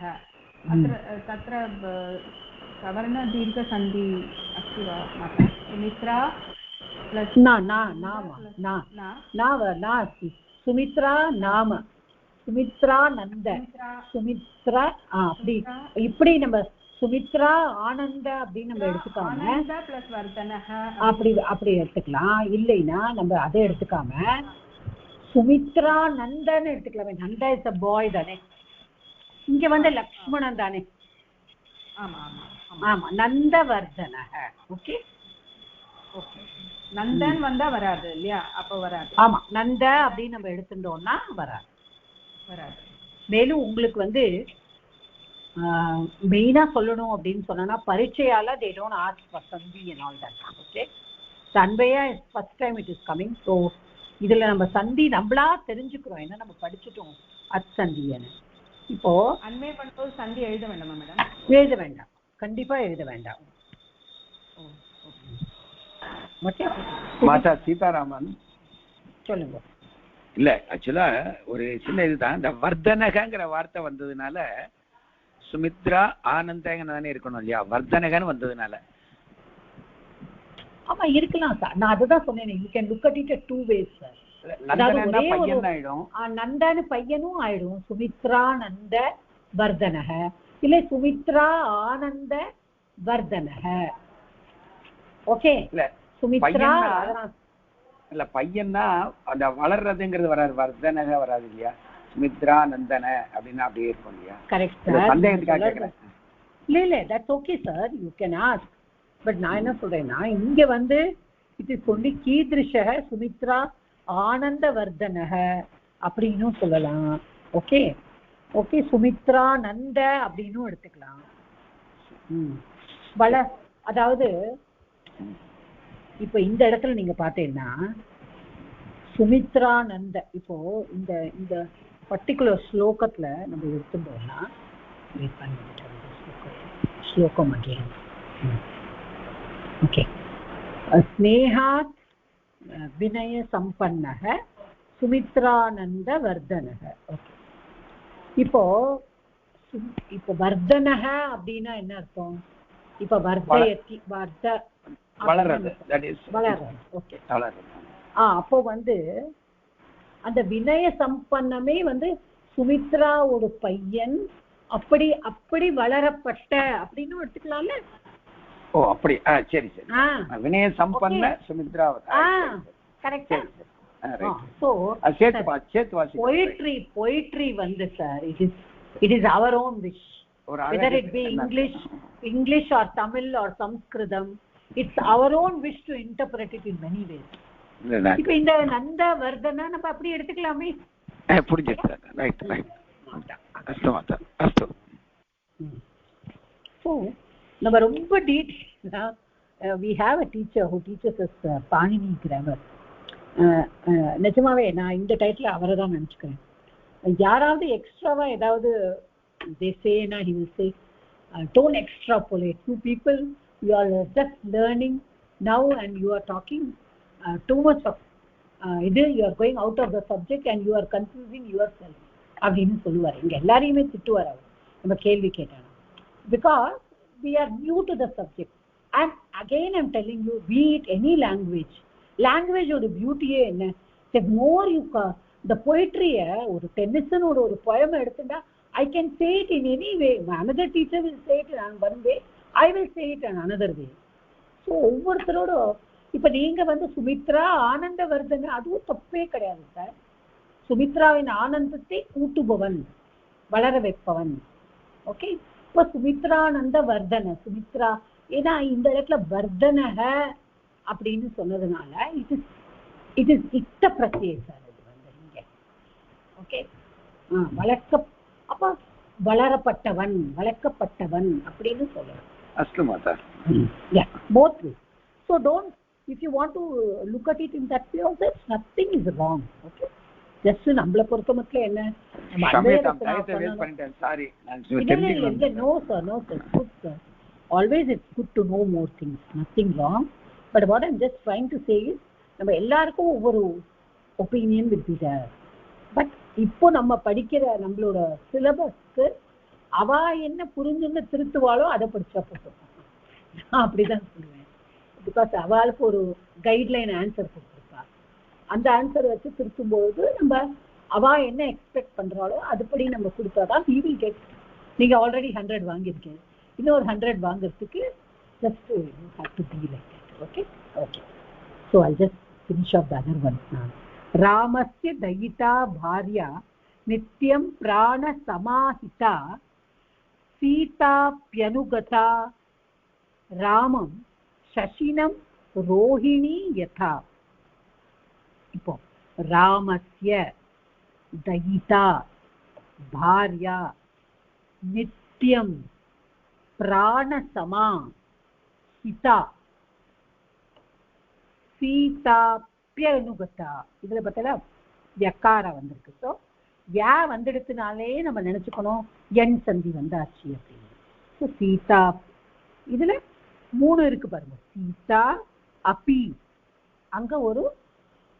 तत्र सवर्णदीर्घसन्धि अस्ति वा माता? सुमित्रा प्लस् नास्ति. सुमित्रा नाम சுமித்ரானந்த சுமித்ரா அப்படி இப்படி நம்ம சுமித்ரா ஆனந்த அப்படின்னு நம்ம எடுத்துக்காம அப்படி எடுத்துக்கலாம். இல்லைன்னா நம்ம அதை எடுத்துக்காம சுமித்ரா நந்தன்னு எடுத்துக்கலாமே. நந்தா இஸ் அ பாய் தானே, இங்க வந்து லக்ஷ்மணன் தானே. ஆமா நந்தவர்தன. ஓகே நந்தன் வந்தா வராது இல்லையா? அப்ப வராது. ஆமா நந்த அப்படின்னு நம்ம எடுத்துட்டோம்னா வராது. மேலும் உங்களுக்கு வந்து மெயினா சொல்லணும் அப்படின்னு சொன்னா பரீட்சையால they don't ask for sandhi and all that. okay Tanvaya is first time it is coming. so இதுல நம்ம சந்தி நம்மளா தெரிஞ்சுக்கிறோம். என்ன நம்ம படிச்சுட்டோம் அத் சந்தின்னு. இப்போ அன்மை பண்ணும்போது சந்தி எழுத வேண்டாமா மேடம்? எழுத வேண்டாம், கண்டிப்பா எழுத வேண்டாம். மாதா சீதாராமன் சொல்லுங்க. இல்ல ஆக்சுவலா ஒரு சின்ன இதுதான், இந்த வர்தனகங்கிற வார்த்தை வந்ததுனால சுமித்ரா ஆனந்தங்கன்னு தானே இருக்கணும் இல்லையா? வர்தனகன்னு வந்ததுனால ஆமா இருக்கலாம் சார். நான் அதுதான் சொன்னேன். you can look at it at two ways sir. Nandana பையன் ஆயிடும், நந்தன்னு பையனும் ஆயிடும். சுமித்ரா நந்த வர்தனக இல்ல சுமித்ரா ஆனந்த வர்தனக. ஓகே இல்ல சுமித்ரா இல்ல பையன்னா அந்த வளர்றதுங்கிறது வராது, வர்தனக வராது இல்லையா? சுமித்ரா நந்தன அப்படின்னா அப்படியே இருக்கும் இல்லையா? கரெக்ட். சந்தேகத்துக்காக கேட்கிறேன். இல்ல that's okay sir, you can ask. But நான் என்ன சொல்றேன்னா இங்க வந்து இது சொல்லி கீதிருஷக சுமித்ரா ஆனந்த வர்தனக அப்படின்னு சொல்லலாம். ஓகே ஓகே சுமித்ரா நந்த அப்படின்னும் எடுத்துக்கலாம். அதாவது இப்போ இந்த இடத்துல நீங்க பார்த்தீங்கன்னா சுமித்ரா நந்த இப்போ இந்த இந்த பர்டிகுலர் ஸ்லோகத்துல நம்ம எடுத்துட்டோம்னா ஸ்லோகம் அகேன். ஓகே ஸ்னேகாத் வினய சம்பன்னக சுமித்ரானந்த வர்தனக. ஓகே இப்போ வர்தனக அப்படின்னா என்ன அர்த்தம்? இப்ப வர்தயத்தி வர்த வளர்றது. ஓகே அப்போ வந்து அந்த வினய சம்பன்னமே வந்து சுமித்ராவோட பையன் அப்படி அப்படி வளரப்பட்ட அப்படின்னு எடுத்துக்கலாம்ல. ஓ அப்படி சரி சரி. வினய சம்பன்ன சுமித்ரா கரெக்ட். சோ poetry வந்து sir it is our own wish, whether it be English or Tamil or Sanskritam, it's our own wish to interpret it in many ways. இப்ப இந்த நந்த வர்தனா நம்ம அப்படி எடுத்துக்கலாமே. புரிஞ்சுது. Right right. அஸ்து மாதா அஸ்து. So நம்ம ரொம்ப டீடைலா we have a teacher who teaches us Panini grammar. நிஜமாவே நான் இந்த டைட்டில் அவரை தான் நினச்சிக்கிறேன். யாராவது எக்ஸ்ட்ராவா ஏதாவது they say na he will say don't extrapolate. You people, you are just learning now and you are talking too much of you are going out of the subject and you are confusing yourself அப்படின்னு சொல்லுவார். இங்க எல்லாரையுமே திட்டுவார் அவர் நம்ம கேள்வி கேட்டானா. Because we are new to the subject. And again I'm telling you, be it any language, ஓட பியூட்டியே என்ன, the more you the poetry ஒரு டென்னிசனோட ஒரு poem எடுத்துட்டா I can say it in any way. Another teacher will say it in one way, I will say it in another way. So ஒவ்வொருத்தரோட இப்ப நீங்க வந்து சுமித்ரா ஆனந்தவர்தன், அதுவும் தப்பே கிடையாது சார். சுமித்ராவின் ஆனந்தத்தை கூட்டுபவன், வளர வைப்பவன். ஓகே, இப்ப சுமித்ரானந்த வர்தன, சுமித்ரா, ஏன்னா இந்த இடத்துல வர்தனக அப்படின்னு சொன்னதுனால இட் இஸ் இக்த பிரத்யே சார். இது வந்து இங்க ஓகே, வளர்க்க, அப்ப வளரப்பட்டவன், வளர்க்கப்பட்டவன் அப்படின்னு சொல்லலாம். அஸ்து மாதா. Yeah, both ways. So don't, if you want to look at it in that way also, nothing is wrong. Okay, just நம்மள பொறுத்த மட்டும் என்ன, sorry no sir, no sir, good sir. Always it's good to know more things, nothing wrong. But what I'm just trying to say is, நம்ம எல்லாருக்கும் ஒவ்வொரு opinion will be there. But இப்போ நம்ம படிக்கிற நம்மளோட சிலபஸ்க்கு அவ என்ன புரிஞ்சுன்னு திருத்துவாளோ அதை படிச்சா போட்டோம், நான் அப்படிதான் சொல்லுவேன். பிகாஸ் அவளுக்கு ஒரு கைட்லைன் ஆன்சர் கொடுத்துருக்கா, அந்த ஆன்சர் வச்சு திருத்தும்போது நம்ம அவ என்ன எக்ஸ்பெக்ட் பண்றாளோ அதுபடி நம்ம கொடுத்தாதான் we will get. நீங்க ஆல்ரெடி 100 வாங்கியிருக்கேன், இன்னொரு 100 வாங்குறதுக்கு just you have to be like that. Okay, okay. So I'll just finish off the other one now. रामस्य दयिता भार्या नित्यं प्राणसमाहिता सीताप्यनुगता रामं शशिनं रोहिणी यथा. இப்போ रामस्य दयिता भार्या नित्यं प्राणसमाहिता சீதாப்யனுகதா, இதுல பார்த்தா யக்கார வந்திருக்கு. ஸோ யா வந்துடுத்துனாலே நம்ம நினைச்சுக்கணும் என் சந்தி வந்தாச்சு அப்படின்னு. ஸோ சீதா, இதுல 3 இருக்கு பாருங்க, சீதா அப்பி, அங்க ஒரு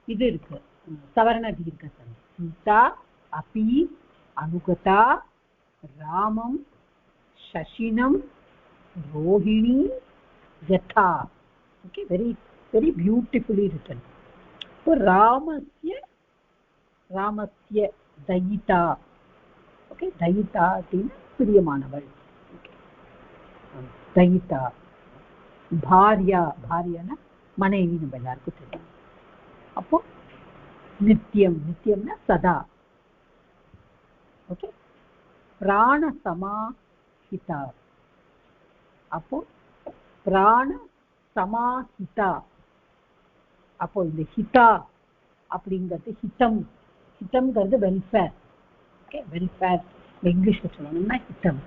இது இருக்கு சவரண தீர்க்க சந்தி. சீதா அப்பி அனுகதா ராமம் சசினம் ரோஹிணி யதா. Okay, very very beautifully written. So ramasya dayita. Okay, dayita means பிரியமானவள். Okay, dayita. bharya, bharyana மனைவி, நம்ம எல்லாருக்கும் தெரியும். அப்போ நித்தியம், நித்தியம்னா சதா. ஓகே, பிராண சமாஹிதா. அப்போ பிராண சமாஹிதா, அப்போ இந்த ஹிதா அப்படிங்கிறது ஹிதம், ஹிதம்ங்கிறது வெல்ஃபேர். ஓகே, வெல்ஃபேர் இங்கிலீஷ்ல சொல்லணும்னா ஹிதம்.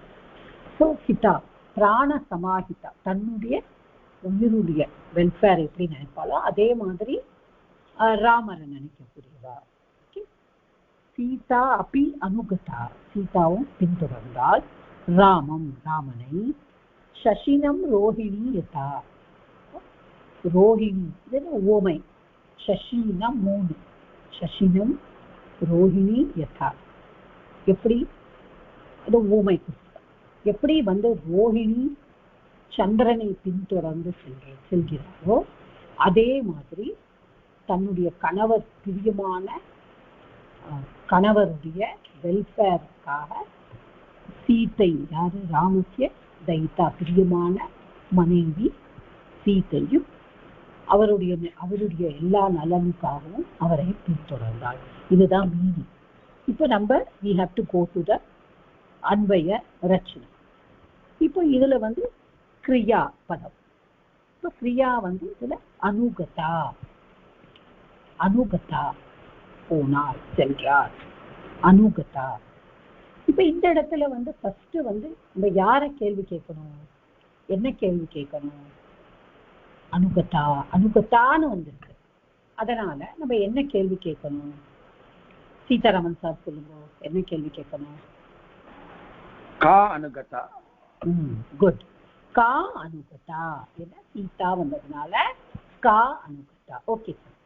ஸோ ஹிதா பிராண சமாஹிதா, தன்னுடைய உயிருடைய வெல்ஃபேர் எப்படி நினைப்பாலோ அதே மாதிரி ராமரை நினைக்கக்கூடியவா. ஓகே, சீதா அப்பி அனுகதா, சீதாவும் பின்தொடர்ந்தால் ராமம், ராமனை, சசினம் ரோஹிணி யதா, ரோஹிணி இது ஓமை, சசினா 3, சசினம் ரோஹிணி யதா. எப்படி அது ஓமை, எப்படி வந்து ரோஹிணி சந்திரனை பின்தொடர்ந்து செல்கிறாரோ அதே மாதிரி தன்னுடைய கணவர், பிரியமான கணவருடைய வெல்ஃபேருக்காக சீத்தை, யாரு, ராமஸ்ய தைத்தா, பிரியமான மனைவி சீத்தையும் அவருடைய எல்லா நலனுக்காகவும் அவரை பின்தொடர்ந்தாள். இதுதான் மீதி. இப்போ நம்ம we have to go to the அன்வய ரச்சனை. இப்போ இதுல வந்து கிரியா பதம். இப்போ கிரியா வந்து இதுல அனுகதா, அனுகதா போனார், சென்றார், அனுகதா. இப்ப இந்த இடத்துல வந்து ஃபர்ஸ்ட் வந்து நம்ம யார கேள்வி கேட்கணும், என்ன கேள்வி கேட்கணும்? அனுகதா, அனுகதான்னு வந்திருக்கு. அதனால நம்ம என்ன கேள்வி கேட்கணும்? சீதாராமன் சார் சொல்லுங்க, என்ன கேள்வி கேட்கணும்? கா அனுகதா. குட். கா அனுகதா என்ன சீதா வந்ததுனால கா அனுகதா. Okay sir.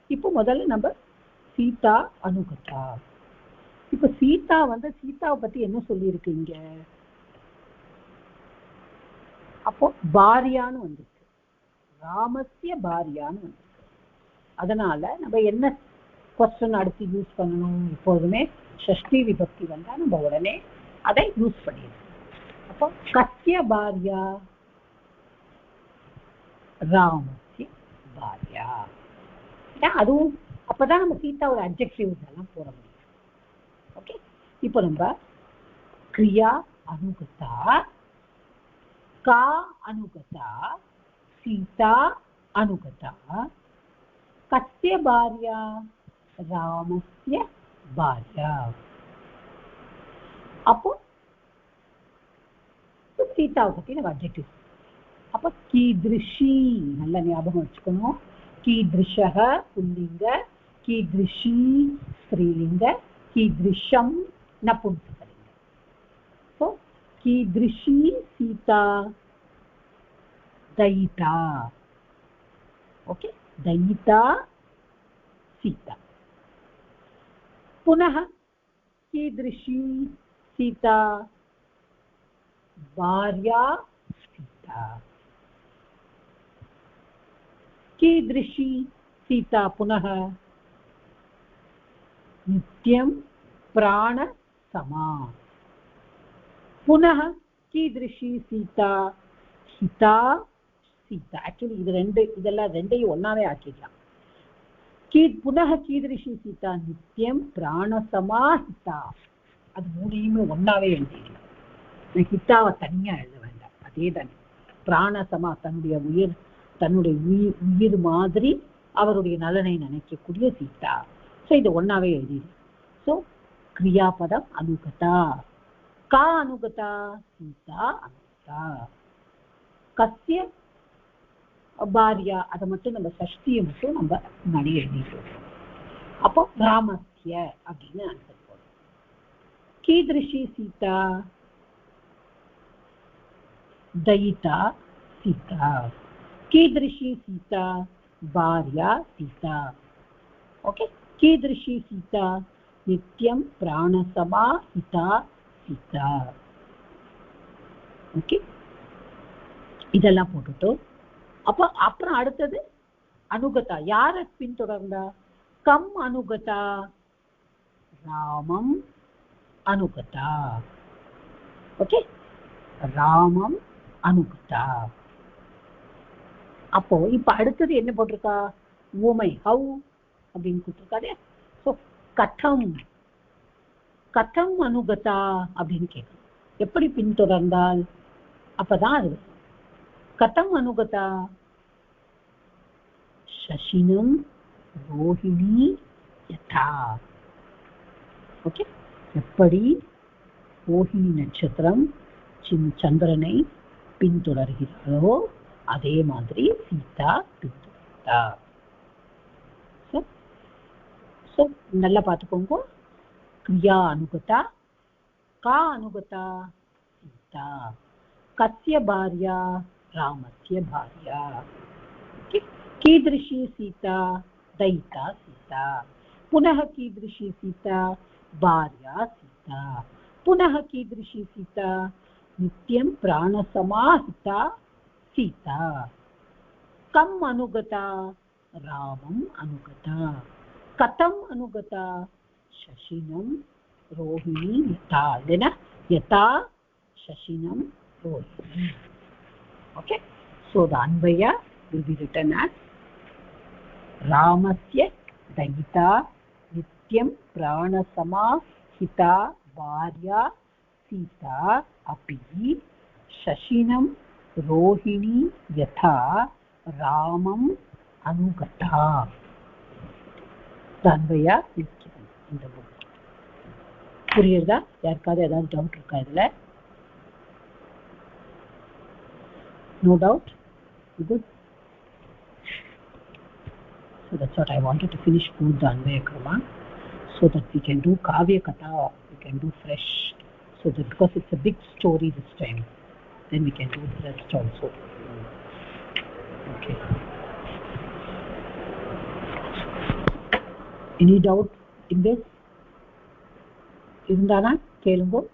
இப்போ முதல்ல நம்ம சீதா அனுகதா. இப்ப சீதா சீதாவை பத்தி என்ன சொல்லியிருக்கு இங்க? அப்போ பாரியான்னு வந்திருக்கு, ராமஸ்ய பாரியான்னு வந்திருக்கு. அதனால நம்ம என்ன क्वेश्चन அடுத்து யூஸ் பண்ணணும்? எப்போதுமே ஷஷ்டி விபக்தி வந்தா நம்ம உடனே அதை யூஸ் பண்ணிடணும். அப்போ கஸ்ய பாரியா? ராமஸ்ய பாரியா. அதுவும் அப்பதான் நம்ம சீதா ஒரு அட்ஜெக்டிவ்ஸ் எல்லாம் போட முடியும். ஓகே. இப்போ நம்ம கிரியா அனுகதா, கா அனுகதா, சீதா அனுகதா, கஸ்ய பாரியா? ராமஸ்ய பாரியா. அப்போ சீதாவை பத்தி நம்ம அட்ஜெக்டிவ். அப்போ கீதிருஷி நல்ல ஞாபகம் வச்சுக்கணும். கீதிருஷக புல்லிங்க, கீதிருஷி ஸ்திரீலிங்க, கீதிருஷம் நபும்சகலிங்க. ஸோ கீதிருஷி சீதா दयिता. ओके, दयिता सीता. पुनः कीदृशी सीता? भार्या सीता. कीदृशी सीता पुनः? नित्यं प्राणसमा. पुनः कीदृशी सीता? हिता सीता. एक्चुअली இதெல்லாம் ரெண்டையும் ஒன்னாவே ஆக்கிடலாம். புனः कीदृशी सीता? नित्यं प्राणसमा हिता. அது மூணையுமே ஒன்னாவே எழுதிடலாம். ஹிதாவை தனியா எழுத வேண்டாம். அதே தானே பிராணசமா, தன்னுடைய உயிர் மாதிரி அவருடைய நலனை நினைக்கக்கூடிய சீதா. ஸோ இது ஒன்னாவே எழுதிடலாம். ஸோ கிரியாபதம் அனுகதா. கா அனுகதா? சீதா அனுகதா. கஸ்ய பாரியா? அதை மட்டும் நம்ம சஷ்டியை மட்டும் நம்ம முன்னாடி எழுதிடுவோம். அப்போ ராமஸ்ய அப்படின்னு ஆன்சர் போடும். கீதிருஷி சீதா? दयिता सीता. कीदृशी सीता? भार्या सीता. ओके. कीदृशी सीता? नित्यं प्राणसमा हिता सीता. ओके. இதெல்லாம் போட்டுட்டோம். அப்புறம் அடுத்தது அனுகதா. யார பின்தொடர்ந்தா? கம் அனுகதா? ராமம் அனுகதா. ஓகே, ராமம் அனுகதா. அப்போ இப்ப அடுத்தது என்ன போட்டிருக்கா? ஊமை. ஹவு அப்படின்னு கொடுத்துருக்காரு. ஸோ கதம், கதம் அனுகதா அப்படின்னு கேட்கணும். எப்படி பின்தொடர்ந்தால்? அப்பதான் அது கதம் அனுகதா? சசினம் ரோஹிணி யதா. ஓகே, எப்படி ரோஹிணி நட்சத்திரம் சந்திரனை பின்தொடர்கிறாரோ அதே மாதிரி சீதா பின்தொடர்ந்தா. ஸோ நல்லா பார்த்துக்கோங்க. கிரியா அனுகதா, கா அனுகதா? சீதா. கஸ்ய பாரியா? ராமஸ்ய பாரியா. कीदृशी सीता? दयिता सीता. पुनः कीदृशी सीता? भार्या सीता. पुनः कीदृशी सीता? नित्यं प्राणसमा हिता सीता. कम अनुगता? रामम अनुगता. कथम अनुगता? शशिनं रोहिणी यथा. यथा शशिनं Rohini. Okay, so the anvaya will be written as Ramasya dayita nityam pranasama hita bharya sita api shashinam rohini yatha ramam anugata. The anvaya is given in the book. புரியுதா? யாருக்காவது ஏதாவது டவுட் இருக்கா இதுல? No doubt? Good. So that's what I wanted to finish both the Anvaya Krama so that we can do Kavya Katha, we can do fresh. So that because it's a big story this time, then we can do the rest also. Okay. Any doubt in this? Irundana kelungo.